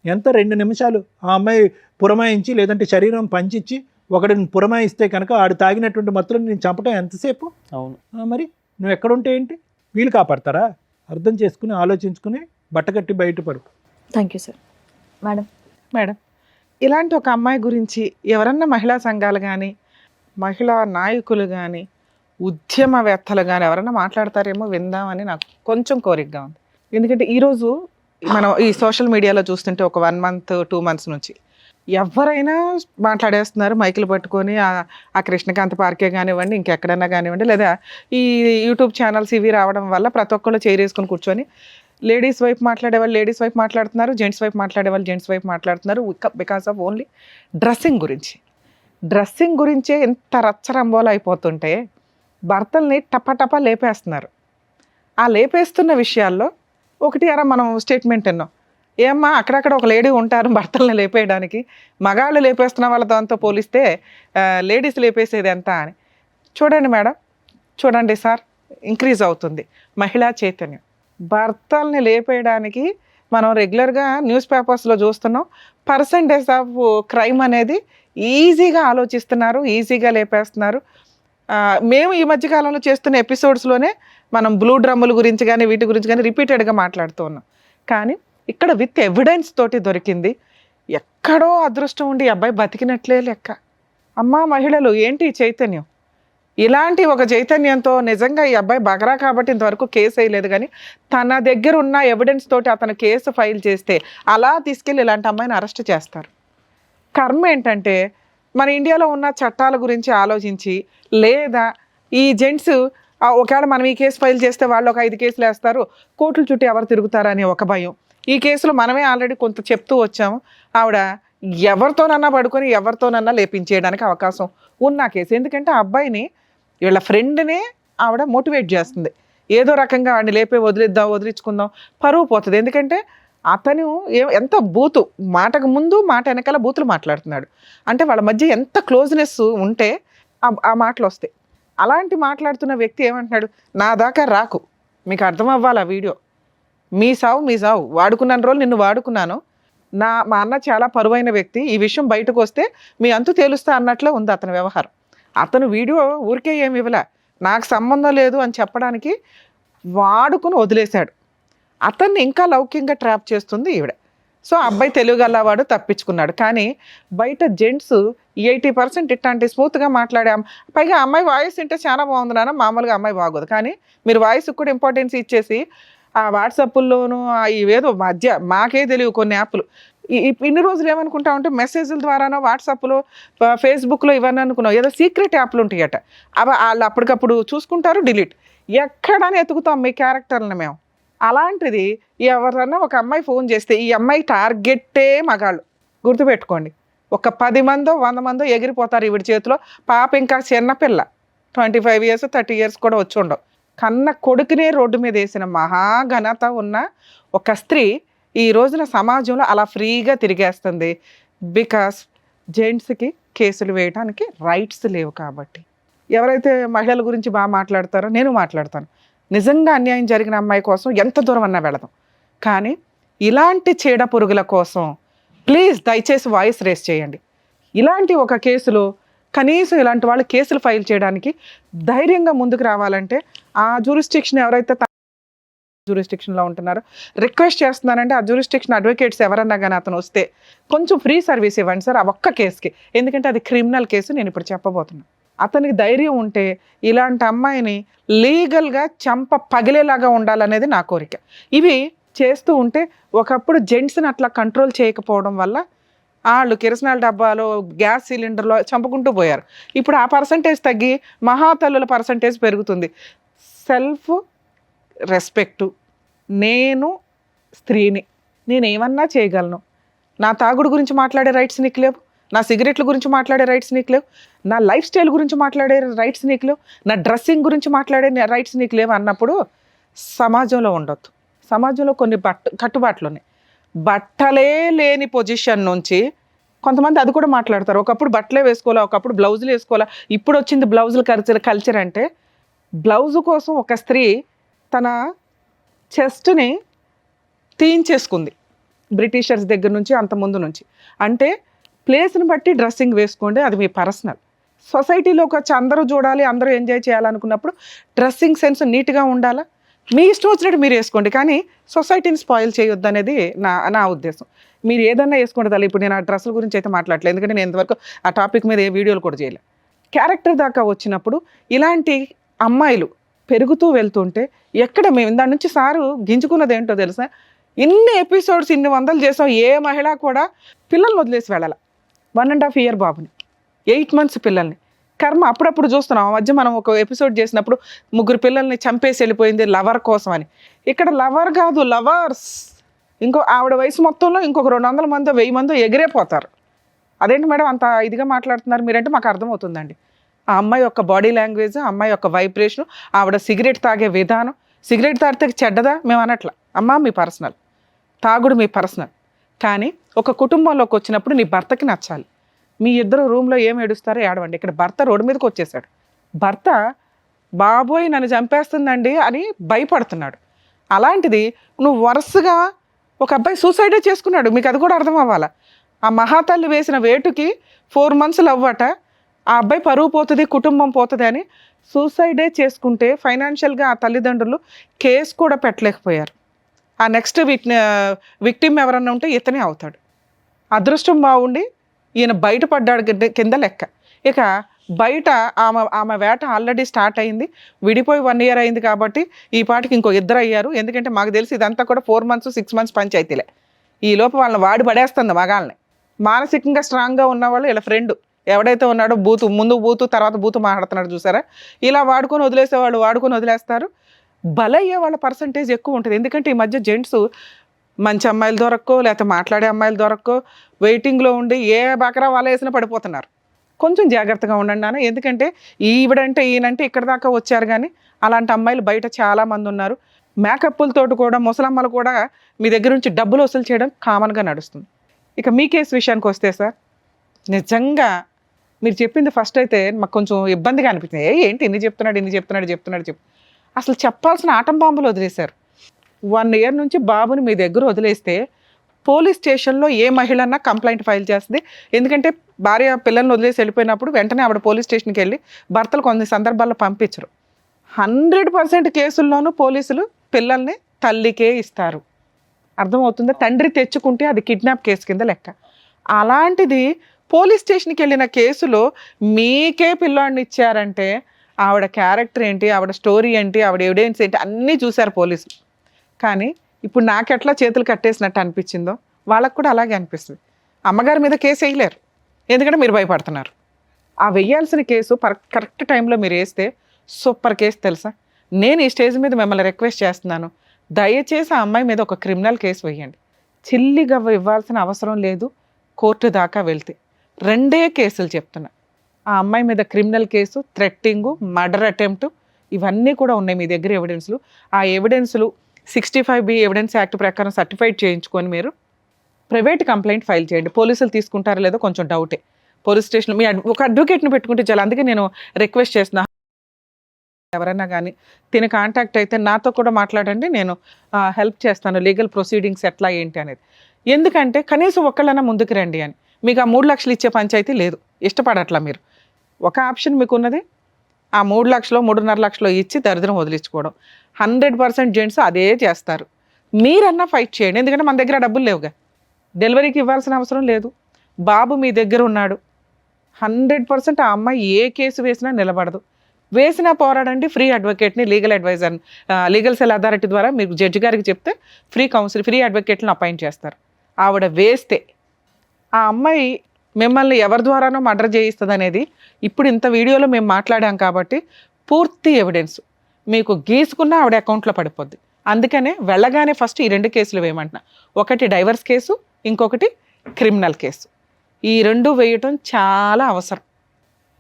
ఎంత 2 నిమిషాలు ఆ అమ్మాయి పురమాయించి లేదంటే శరీరం పంచిచ్చి ఒకడిని పురమాయిస్తే కనుక ఆడు తాగినటువంటి మత్తులను నేను చంపటం ఎంతసేపు? అవును. మరి నువ్వు ఎక్కడుంటే ఏంటి? వీళ్ళు కాపాడతారా? అర్థం చేసుకుని ఆలోచించుకుని బట్టకట్టి బయటపడు. Thank you sir. మేడం, ఇలాంటి ఒక అమ్మాయి గురించి ఎవరన్నా మహిళా సంఘాలు కానీ మహిళా నాయకులు కానీ ఉద్యమవేత్తలు కానీ ఎవరన్నా మాట్లాడతారేమో విందామని నాకు కొంచెం కోరికగా ఉంది. ఎందుకంటే ఈరోజు మనం ఈ సోషల్ మీడియాలో చూస్తుంటే ఒక 1 month 2 months నుంచి ఎవరైనా మాట్లాడేస్తున్నారు మైకులు పట్టుకొని. ఆ కృష్ణకాంత్ పార్కే కానివ్వండి, ఇంకెక్కడన్నా కానివ్వండి, లేదా ఈ యూట్యూబ్ ఛానల్స్ ఇవి రావడం వల్ల ప్రతి ఒక్కళ్ళు చేరేసుకొని కూర్చొని లేడీస్ వైపు మాట్లాడే వాళ్ళు లేడీస్ వైపు మాట్లాడుతున్నారు, జెంట్స్ వైపు మాట్లాడే వాళ్ళు జెంట్స్ వైపు మాట్లాడుతున్నారు. బికాస్ ఆఫ్ ఓన్లీ డ్రెస్సింగ్ గురించి. డ్రెస్సింగ్ గురించే ఎంత రచ్చరంబోలు అయిపోతుంటే భర్తల్ని టపటపా లేపేస్తున్నారు. ఆ లేపేస్తున్న విషయాల్లో ఒకటి అరా మనం స్టేట్మెంట్ విన్నాం. ఏమ్మా అక్కడక్కడ ఒక లేడీ ఉంటారు భర్తల్ని లేపేయడానికి, మగాళ్ళు లేపేస్తున్న వాళ్ళతో పోలిస్తే లేడీస్ లేపేసేది ఎంత అని. చూడండి మేడం, చూడండి సార్, ఇంక్రీజ్ అవుతుంది మహిళా చైతన్యం. భర్తల్ని లేపేయడానికి మనం రెగ్యులర్గా న్యూస్ పేపర్స్లో చూస్తున్నాం. పర్సంటేజ్ ఆఫ్ క్రైమ్ అనేది ఈజీగా ఆలోచిస్తున్నారు, ఈజీగా లేపేస్తున్నారు. మేము ఈ మధ్యకాలంలో చేస్తున్న ఎపిసోడ్స్లోనే మనం బ్లూ డ్రమ్ముల గురించి కానీ వీటి గురించి కానీ రిపీటెడ్గా మాట్లాడుతూ ఉన్నాం. కానీ ఇక్కడ విత్ ఎవిడెన్స్ తోటి దొరికింది. ఎక్కడో అదృష్టం ఉండి ఈ అబ్బాయి బతికినట్లే లెక్క. అమ్మా మహిళలు ఏంటి చైతన్యం? ఇలాంటి ఒక చైతన్యంతో నిజంగా ఈ అబ్బాయి బగరా కాబట్టి ఇంతవరకు కేసు వేయలేదు, కానీ తన దగ్గర ఉన్న ఎవిడెన్స్ తోటి అతను కేసు ఫైల్ చేస్తే అలా తీసుకెళ్ళి ఇలాంటి అమ్మాయిని అరెస్ట్ చేస్తారు. కర్మ ఏంటంటే మన ఇండియాలో ఉన్న చట్టాల గురించి ఆలోచించి, లేదా ఈ జెంట్స్ ఒకవేళ మనం ఈ కేసు ఫైల్ చేస్తే వాళ్ళు ఒక 5 కేసులు వేస్తారు, కోర్టుల చుట్టూ ఎవరు తిరుగుతారని ఒక భయం. ఈ కేసులో మనమే ఆల్రెడీ కొంత చెప్తూ వచ్చాము. ఆవిడ ఎవరితోనన్నా పడుకొని ఎవరితోనన్నా లేపించేయడానికి అవకాశం ఉన్న కేసు. ఎందుకంటే ఆ అబ్బాయిని వీళ్ళ ఫ్రెండ్నే ఆవిడ మోటివేట్ చేస్తుంది. ఏదో రకంగా వాడిని లేపే వదిలించుకుందాం, పరువు పోతుంది. ఎందుకంటే అతను ఎంత బూతు, మాటకు ముందు మాట వెనకాల బూతులు మాట్లాడుతున్నాడు. అంటే వాళ్ళ మధ్య ఎంత క్లోజ్నెస్ ఉంటే ఆ మాటలు వస్తాయి. అలాంటి మాట్లాడుతున్న వ్యక్తి ఏమంటున్నాడు, నా దాకా రాకు, మీకు అర్థం అవ్వాలి ఆ వీడియో, మీ సావు వాడుకున్నాను రోజులు నిన్ను వాడుకున్నాను, మా అన్న చాలా పరువైన వ్యక్తి, ఈ విషయం బయటకు వస్తే మీ అంతు తేలుస్తా అన్నట్లు ఉంది అతని వ్యవహారం. అతను వీడియో ఊరికే ఏమి ఇవ్వలే, నాకు సంబంధం లేదు అని చెప్పడానికి వాడుకుని వదిలేశాడు. అతన్ని ఇంకా లౌక్యంగా ట్రాప్ చేస్తుంది ఈవిడ. సో అబ్బాయి తెలుగుగలవాడు, తప్పించుకున్నాడు. కానీ బయట జెంట్స్ 80% ఇట్లాంటి స్మూత్గా మాట్లాడాం. పైగా అమ్మాయి వాయిస్ వింటే చాలా బాగుంది నాన్న, మామూలుగా అమ్మాయి బాగోదు. కానీ మీరు వాయిస్కి కూడా ఇంపార్టెన్స్ ఇచ్చేసి ఆ వాట్సాప్ల్లోనూ ఇవేదో మధ్య మాకే తెలియవు కొన్ని యాప్లు. ఇన్ని రోజులు ఏమనుకుంటామంటే మెసేజ్ల ద్వారానో వాట్సాప్లో ఫేస్బుక్లో ఇవన్నీ అనుకున్నాం, ఏదో సీక్రెట్ యాప్లు ఉంటాయట, అవి వాళ్ళు అప్పటికప్పుడు చూసుకుంటారు, డిలీట్. ఎక్కడని ఎతుకుతాం మీ క్యారెక్టర్ని మేము. అలాంటిది ఎవరన్నా ఒక అమ్మాయి ఫోన్ చేస్తే ఈ అమ్మాయి టార్గెట్టే మగాళ్ళు. గుర్తుపెట్టుకోండి, ఒక 10 మందో 100 మందో ఎగిరిపోతారు ఈవిడ చేతిలో. పాప ఇంకా చిన్నపిల్ల, 25 years 30 years కూడా వచ్చి ఉండవు. కన్న కొడుకునే రోడ్డు మీద వేసిన మహాఘనత ఉన్న ఒక స్త్రీ ఈ రోజున సమాజంలో అలా ఫ్రీగా తిరిగేస్తుంది. బికాస్ జెంట్స్కి కేసులు వేయడానికి రైట్స్ లేవు కాబట్టి. ఎవరైతే మహిళల గురించి బాగా మాట్లాడతారో నేను మాట్లాడతాను. నిజంగా అన్యాయం జరిగిన అమ్మాయి కోసం ఎంత దూరం అన్నా వెళదాం. కానీ ఇలాంటి చీడ పురుగుల కోసం ప్లీజ్ దయచేసి వాయిస్ రేస్ చేయండి. ఇలాంటి ఒక కేసులో కనీసం ఇలాంటి వాళ్ళు కేసులు ఫైల్ చేయడానికి ధైర్యంగా ముందుకు రావాలంటే ఆ జ్యూరిస్డిక్షన్ ఎవరైతే జ్యూరిస్డిక్షన్లో ఉంటున్నారో రిక్వెస్ట్ చేస్తున్నానంటే ఆ జ్యూరిస్డిక్షన్ అడ్వకేట్స్ ఎవరన్నా కానీ అతను వస్తే కొంచెం ఫ్రీ సర్వీస్ ఇవ్వండి సార్ ఆ ఒక్క కేసుకి. ఎందుకంటే అది క్రిమినల్ కేసు, నేను ఇప్పుడు చెప్పబోతున్నాను. అతనికి ధైర్యం ఉంటే ఇలాంటి అమ్మాయిని లీగల్గా చంప పగిలేలాగా ఉండాలనేది నా కోరిక. ఇవి చేస్తూ ఉంటే ఒకప్పుడు జెంట్స్ని అట్లా కంట్రోల్ చేయకపోవడం వల్ల వాళ్ళు కిరసనాల డబ్బాలో గ్యాస్ సిలిండర్లో చంపుకుంటూ పోయారు. ఇప్పుడు ఆ పర్సంటేజ్ తగ్గి మహాతల్లుల పర్సంటేజ్ పెరుగుతుంది. సెల్ఫ్ రెస్పెక్టు, నేను స్త్రీని, నేను ఏమన్నా చేయగలను, నా తాగుడు గురించి మాట్లాడే రైట్స్ నీకు లేవు, నా సిగరెట్ల గురించి మాట్లాడే రైట్స్ నీకు లేవు, నా లైఫ్ స్టైల్ గురించి మాట్లాడే రైట్స్ నీకు లేవు, నా డ్రెస్సింగ్ గురించి మాట్లాడే రైట్స్ నీకు లేవు అన్నప్పుడు సమాజంలో ఉండొద్దు. సమాజంలో కొన్ని కట్టుబాట్లు ఉన్నాయి. బట్టలే లేని పొజిషన్ నుంచి కొంతమంది అది కూడా మాట్లాడతారు, ఒకప్పుడు బట్టలే వేసుకోవాలా, ఒకప్పుడు బ్లౌజులు వేసుకోవాలా, ఇప్పుడు వచ్చింది బ్లౌజులు కల్చర్ అంటే బ్లౌజు కోసం ఒక స్త్రీ తన చెస్ట్ని తీయించేసుకుంది బ్రిటిషర్స్ దగ్గర నుంచి, అంత ముందు నుంచి. అంటే ప్లేస్ని బట్టి డ్రెస్సింగ్ వేసుకోండి, అది మీ పర్సనల్. సొసైటీలోకి వచ్చి అందరూ చూడాలి, అందరూ ఎంజాయ్ చేయాలనుకున్నప్పుడు డ్రెస్సింగ్ సెన్స్ నీట్గా ఉండాలా, మీ ఇష్టం వచ్చినట్టు మీరు వేసుకోండి, కానీ సొసైటీని స్పాయిల్ చేయొద్దు అనేది నా ఉద్దేశం. మీరు ఏదన్నా వేసుకోండి తల్లి. ఇప్పుడు నేను ఆ డ్రెస్సుల గురించి అయితే మాట్లాడలేదు, ఎందుకంటే నేను ఇంతవరకు ఆ టాపిక్ మీద ఏ వీడియోలు కూడా చేయలేదు. క్యారెక్టర్ దాకా వచ్చినప్పుడు ఇలాంటి అమ్మాయిలు పెరుగుతూ వెళ్తుంటే ఎక్కడ మేము దాని నుంచి సారు గింజుకున్నది ఏంటో తెలుసా, ఇన్ని ఎపిసోడ్స్ ఇన్ని వందలు చేసాం, ఏ మహిళ కూడా పిల్లల్ని వదిలేసి వెళ్ళాల. 1.5 year బాబుని, 8 months పిల్లల్ని. కర్మ అప్పుడప్పుడు చూస్తున్నాం. ఆ మధ్య మనం ఒక ఎపిసోడ్ చేసినప్పుడు 3 పిల్లల్ని చంపేసి వెళ్ళిపోయింది లవర్ కోసం అని. ఇక్కడ లవర్ కాదు, లవర్స్. ఇంకో ఆవిడ వయసు మొత్తంలో ఇంకొక 200 మందో 1000 మందో ఎగిరేపోతారు. అదేంటి మేడం అంత ఇదిగా మాట్లాడుతున్నారు మీరంటే మాకు అర్థమవుతుందండి. ఆ అమ్మాయి యొక్క బాడీ లాంగ్వేజ్, ఆ అమ్మాయి యొక్క వైబ్రేషన్, ఆవిడ సిగరెట్ తాగే విధానం. సిగరెట్ తాగితే చెడ్డదా మేము అనట్లా, అమ్మా మీ పర్సనల్, తాగుడు మీ పర్సనల్. కానీ ఒక కుటుంబంలోకి వచ్చినప్పుడు నీ భర్తకి నచ్చాలి. మీ ఇద్దరు రూమ్లో ఏం ఏడుస్తారో ఏడవండి. ఇక్కడ భర్త రోడ్డు మీదకి వచ్చేసాడు. భర్త బాబోయ్ నన్ను చంపేస్తుందండి అని భయపడుతున్నాడు. అలాంటిది నువ్వు వరుసగా ఒక అబ్బాయి సూసైడే చేసుకున్నాడు, మీకు అది కూడా అర్థం అవ్వాలా. ఆ మహాతల్లి వేసిన వేటుకి 4 months అవ్వట, ఆ అబ్బాయి పరువు పోతుంది, కుటుంబం పోతుంది అని సూసైడే చేసుకుంటే ఫైనాన్షియల్గా ఆ తల్లిదండ్రులు కేసు కూడా పెట్టలేకపోయారు. ఆ నెక్స్ట్ విక్టిమ్ ఎవరన్నా ఉంటే ఇతనే అవుతాడు. అదృష్టం బాగుండి ఈయన బయటపడ్డాడు కింద లెక్క. ఇక బయట ఆమె వేట ఆల్రెడీ స్టార్ట్ అయింది, విడిపోయి 1 year అయింది కాబట్టి ఈ పాటికి ఇంకో 2 అయ్యారు. ఎందుకంటే మాకు తెలిసి ఇదంతా కూడా 4 months 6 months పంచాయతీలే. ఈ లోపు వాళ్ళని వాడి పడేస్తుంది మగాళ్ళని. మానసికంగా స్ట్రాంగ్గా ఉన్నవాళ్ళు ఇలా ఫ్రెండ్ ఎవడైతే ఉన్నాడో ముందు బూతు తర్వాత బూతు మాట్లాడుతున్నాడు చూసారా, ఇలా వాడుకొని వదిలేసేవాళ్ళు వాడుకొని వదిలేస్తారు. బలయ్యే వాళ్ళ పర్సంటేజ్ ఎక్కువ ఉంటుంది. ఎందుకంటే ఈ మధ్య జెంట్స్ మంచి అమ్మాయిలు దొరక్కో లేకపోతే మాట్లాడే అమ్మాయిలు దొరక్కో వెయిటింగ్లో ఉండి ఏ బకరా వాళ్ళ వేసినా పడిపోతున్నారు. కొంచెం జాగ్రత్తగా ఉండండి నాన్న. ఎందుకంటే ఈవిడంటే ఈయనంటే ఇక్కడ దాకా వచ్చారు, కానీ అలాంటి అమ్మాయిలు బయట చాలామంది ఉన్నారు. మేకప్పులతోటి కూడా ముసలమ్మలు కూడా మీ దగ్గర నుంచి డబ్బులు వసూలు చేయడం కామన్గా నడుస్తుంది. ఇక మీ కేసు విషయానికి వస్తే సార్, నిజంగా మీరు చెప్పింది ఫస్ట్ అయితే మాకు కొంచెం ఇబ్బందిగా అనిపించింది. ఏంటి ఇన్ని చెప్తున్నాడు అసలు చెప్పాల్సిన ఆటం బాంబులు వదిలేశారు. 1 year నుంచి బాబుని మీ దగ్గర వదిలేస్తే పోలీస్ స్టేషన్లో ఏ మహిళన్నా కంప్లైంట్ ఫైల్ చేస్తుంది. ఎందుకంటే భార్య పిల్లల్ని వదిలేసి వెళ్ళిపోయినప్పుడు వెంటనే ఆవిడ పోలీస్ స్టేషన్కి వెళ్ళి భర్తలు కొన్ని సందర్భాల్లో పంపించరు. 100% కేసుల్లోనూ పోలీసులు పిల్లల్ని తల్లికే ఇస్తారు. అర్థమవుతుందా? తండ్రి తెచ్చుకుంటే అది కిడ్నాప్ కేసు కింద లెక్క. అలాంటిది పోలీస్ స్టేషన్కి వెళ్ళిన కేసులో మీకే పిల్లాడిని ఇచ్చారంటే ఆవిడ క్యారెక్టర్ ఏంటి, ఆవిడ స్టోరీ ఏంటి, ఆవిడ ఎవిడెన్స్ ఏంటి అన్నీ చూశారు పోలీసులు. కానీ ఇప్పుడు నాకెట్లా చేతులు కట్టేసినట్టు అనిపించిందో వాళ్ళకు కూడా అలాగే అనిపిస్తుంది. అమ్మగారి మీద కేసు వేయలేరు, ఎందుకంటే మీరు భయపడుతున్నారు. ఆ వెయ్యాల్సిన కేసు కరెక్ట్ టైంలో మీరు వేస్తే సూపర్ కేసు తెలుసా. నేను ఈ స్టేజ్ మీద మిమ్మల్ని రిక్వెస్ట్ చేస్తున్నాను, దయచేసి ఆ అమ్మాయి మీద ఒక క్రిమినల్ కేసు వేయండి. చిల్లిగా ఇవ్వాల్సిన అవసరం లేదు. కోర్టు దాకా వెళ్తే 2 కేసులు చెప్తున్నా. ఆ అమ్మాయి మీద క్రిమినల్ కేసు, థ్రెట్టింగు, మర్డర్ అటెంప్ట్ ఇవన్నీ కూడా ఉన్నాయి మీ దగ్గర ఎవిడెన్స్లు. ఆ ఎవిడెన్స్లు 65B ఎవిడెన్స్ యాక్ట్ ప్రకారం సర్టిఫైడ్ చేయించుకొని మీరు ప్రైవేట్ కంప్లైంట్ ఫైల్ చేయండి. పోలీసులు తీసుకుంటారో లేదో కొంచెం డౌటే. పోలీస్ స్టేషన్ మీ ఒక అడ్వకేట్ని పెట్టుకుంటే చాలా. అందుకే నేను రిక్వెస్ట్ చేస్తున్నా, ఎవరైనా కానీ తిని కాంటాక్ట్ అయితే నాతో కూడా మాట్లాడండి, నేను హెల్ప్ చేస్తాను లీగల్ ప్రొసీడింగ్స్ ఎట్లా ఏంటి అనేది. ఎందుకంటే కనీసం ఒక్కళ్ళైనా ముందుకు రండి అని. మీకు ఆ 3 లక్షలు ఇచ్చే పంచాయతీ లేదు, ఇష్టపడట్లా మీరు. ఒక ఆప్షన్ మీకు ఉన్నది, ఆ 3 లక్షలు 3.5 లక్షలు ఇచ్చి దరిద్రం వదిలించుకోవడం. 100% జెంట్స్ అదే చేస్తారు. మీరన్నా ఫైట్ చేయండి, ఎందుకంటే మన దగ్గర డబ్బులు లేవుగా, డెలివరీకి ఇవ్వాల్సిన అవసరం లేదు. బాబు మీ దగ్గర ఉన్నాడు. 100% ఆ అమ్మాయి ఏ కేసు వేసినా నిలబడదు. వేసినా పోరాడండి. ఫ్రీ అడ్వకేట్ని, legal adviser, legal cell authority ద్వారా మీరు జడ్జి గారికి చెప్తే ఫ్రీ అడ్వకేట్లను అపాయింట్ చేస్తారు. ఆవిడ వేస్తే ఆ అమ్మాయి మిమ్మల్ని ఎవరి ద్వారానో మర్డర్ చేయిస్తుంది అనేది ఇప్పుడు ఇంత వీడియోలో మేము మాట్లాడాం కాబట్టి పూర్తి ఎవిడెన్స్ మీకు గీసుకున్న ఆవిడ అకౌంట్లో పడిపోద్ది. అందుకనే వెళ్ళగానే ఫస్ట్ ఈ 2 కేసులు వేయమంటున్నా. ఒకటి డైవర్స్ కేసు, ఇంకొకటి క్రిమినల్ కేసు. ఈ 2 వేయటం చాలా అవసరం.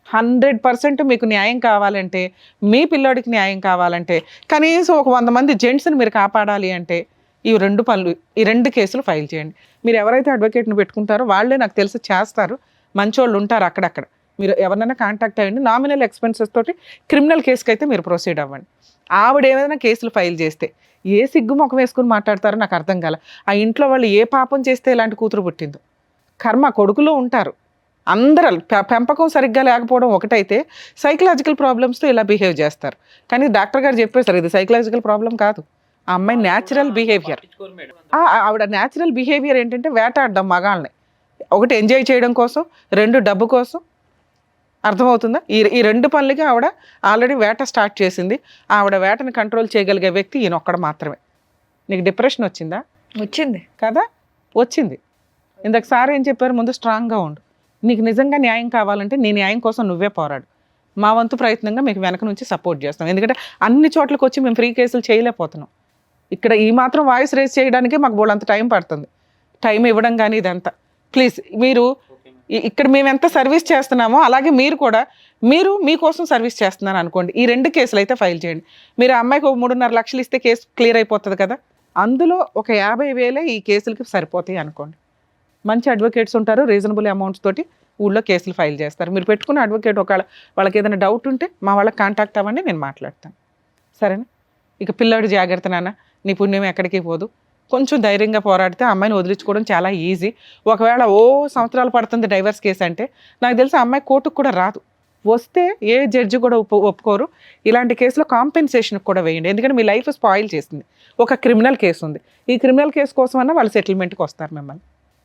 100% మీకు న్యాయం కావాలంటే, మీ పిల్లోడికి న్యాయం కావాలంటే, కనీసం ఒక 100 మంది జెంట్స్ని మీరు కాపాడాలి అంటే ఈ 2 పనులు, ఈ 2 కేసులు ఫైల్ చేయండి. మీరు ఎవరైతే అడ్వకేట్ని పెట్టుకుంటారో వాళ్ళే నాకు తెలిసి చేస్తారు, మంచోళ్ళు ఉంటారు అక్కడక్కడ. మీరు ఎవరినైనా కాంటాక్ట్ అయ్యండి. నామినల్ ఎక్స్పెన్సెస్ తోటి క్రిమినల్ కేసుకి అయితే మీరు ప్రొసీడ్ అవ్వండి. ఆవిడ ఏదైనా కేసులు ఫైల్ చేస్తే ఏ సిగ్గు ముఖం వేసుకుని మాట్లాడతారో నాకు అర్థం కాల. ఆ ఇంట్లో వాళ్ళు ఏ పాపం చేస్తే ఇలాంటి కూతురు పుట్టిందో. కర్మ, కొడుకులు ఉంటారు, అందరూ పెంపకం సరిగ్గా లేకపోవడం ఒకటైతే సైకలాజికల్ ప్రాబ్లమ్స్తో ఇలా బిహేవ్ చేస్తారు. కానీ డాక్టర్ గారు చెప్పేశారు ఇది సైకలాజికల్ ప్రాబ్లం కాదు, ఆ అమ్మాయి న్యాచురల్ బిహేవియర్. ఆవిడ న్యాచురల్ బిహేవియర్ ఏంటంటే వేటాడడం మగాళ్ళని, ఒకటి ఎంజాయ్ చేయడం కోసం, 2 డబ్బు కోసం. అర్థమవుతుందా? ఈ 2 పనులకి ఆవిడ ఆల్రెడీ వేట స్టార్ట్ చేసింది. ఆవిడ వేటని కంట్రోల్ చేయగలిగే వ్యక్తి ఈయన ఒక్కడు మాత్రమే. నీకు డిప్రెషన్ వచ్చిందా? వచ్చింది కదా, వచ్చింది. ఇందాక సార్ ఏం చెప్పారు, ముందు స్ట్రాంగ్గా ఉండు. నీకు నిజంగా న్యాయం కావాలంటే నీ న్యాయం కోసం నువ్వే పోరాడు. మా వంతు ప్రయత్నంగా మీకు వెనక నుంచి సపోర్ట్ చేస్తాం. ఎందుకంటే అన్ని చోట్లకి వచ్చి మేము ఫ్రీ కేసులు చేయలేకపోతున్నాం. ఇక్కడ ఈ మాత్రం వాయిస్ రేస్ చేయడానికి మాకు బోళ్ళంత టైం పడుతుంది. టైం ఇవ్వడం కానీ ఇదంతా. ప్లీజ్ మీరు ఇక్కడ మేము ఎంత సర్వీస్ చేస్తున్నామో అలాగే మీరు కూడా మీకోసం సర్వీస్ చేస్తున్నారు అనుకోండి. ఈ 2 కేసులు అయితే ఫైల్ చేయండి. మీరు ఆ అమ్మాయికి 3.5 లక్షలు ఇస్తే కేసు క్లియర్ అయిపోతుంది కదా, అందులో ఒక 50,000 ఈ కేసులకి సరిపోతాయి అనుకోండి. మంచి అడ్వకేట్స్ ఉంటారు, రీజనబుల్ అమౌంట్స్ తోటి ఊళ్ళో కేసులు ఫైల్ చేస్తారు. మీరు పెట్టుకున్న అడ్వకేట్ ఒకవేళ వాళ్ళకి ఏదైనా డౌట్ ఉంటే మా వాళ్ళకి కాంటాక్ట్ అవ్వండి, నేను మాట్లాడతాను. సరేనా? ఇక పిల్లాడు జాగ్రత్త నాన్న, నీ పుణ్యం ఎక్కడికి పోదు. కొంచెం ధైర్యంగా పోరాడితే అమ్మాయిని వదిలించుకోవడం చాలా ఈజీ. ఒకవేళ సంవత్సరాలు పడుతుంది డైవర్స్ కేసు అంటే నాకు తెలిసి ఆ అమ్మాయి కోర్టుకు కూడా రాదు. వస్తే ఏ జడ్జి కూడా ఒప్పుకోరు. ఇలాంటి కేసులో కాంపెన్సేషన్ కూడా వేయండి, ఎందుకంటే మీ లైఫ్ స్పాయిల్ చేసింది. ఒక క్రిమినల్ కేసు ఉంది, ఈ క్రిమినల్ కేసు కోసమన్నా వాళ్ళు సెటిల్మెంట్కి వస్తారు మిమ్మల్ని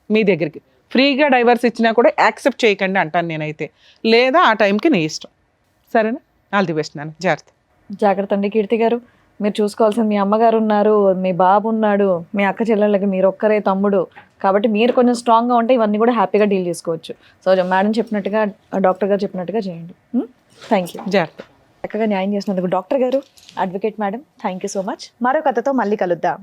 మీ దగ్గరికి. ఫ్రీగా డైవర్స్ ఇచ్చినా కూడా యాక్సెప్ట్ చేయకండి అంటాను నేనైతే, లేదా ఆ టైంకి నీ ఇష్టం. సరేనా? ఆల్ ది బెస్ట్ నాన్న, జాగ్రత్త. జాగ్రత్త అండి. కీర్తి గారు, మీరు చూసుకోవాల్సింది మీ అమ్మగారు ఉన్నారు, మీ బాబు ఉన్నాడు, మీ అక్క చెల్లెళ్ళకి మీరు ఒక్కరే తమ్ముడు. కాబట్టి మీరు కొంచెం స్ట్రాంగ్గా ఉంటే ఇవన్నీ కూడా హ్యాపీగా డీల్ చేసుకోవచ్చు. సో మేడం చెప్పినట్టుగా, డాక్టర్ గారు చెప్పినట్టుగా చేయండి. Thank you. జాగ్రత్త. చక్కగా న్యాయం చేసినందుకు డాక్టర్ గారు, advocate madam, thank you so much. మరో కథతో మళ్ళీ కలుద్దాం.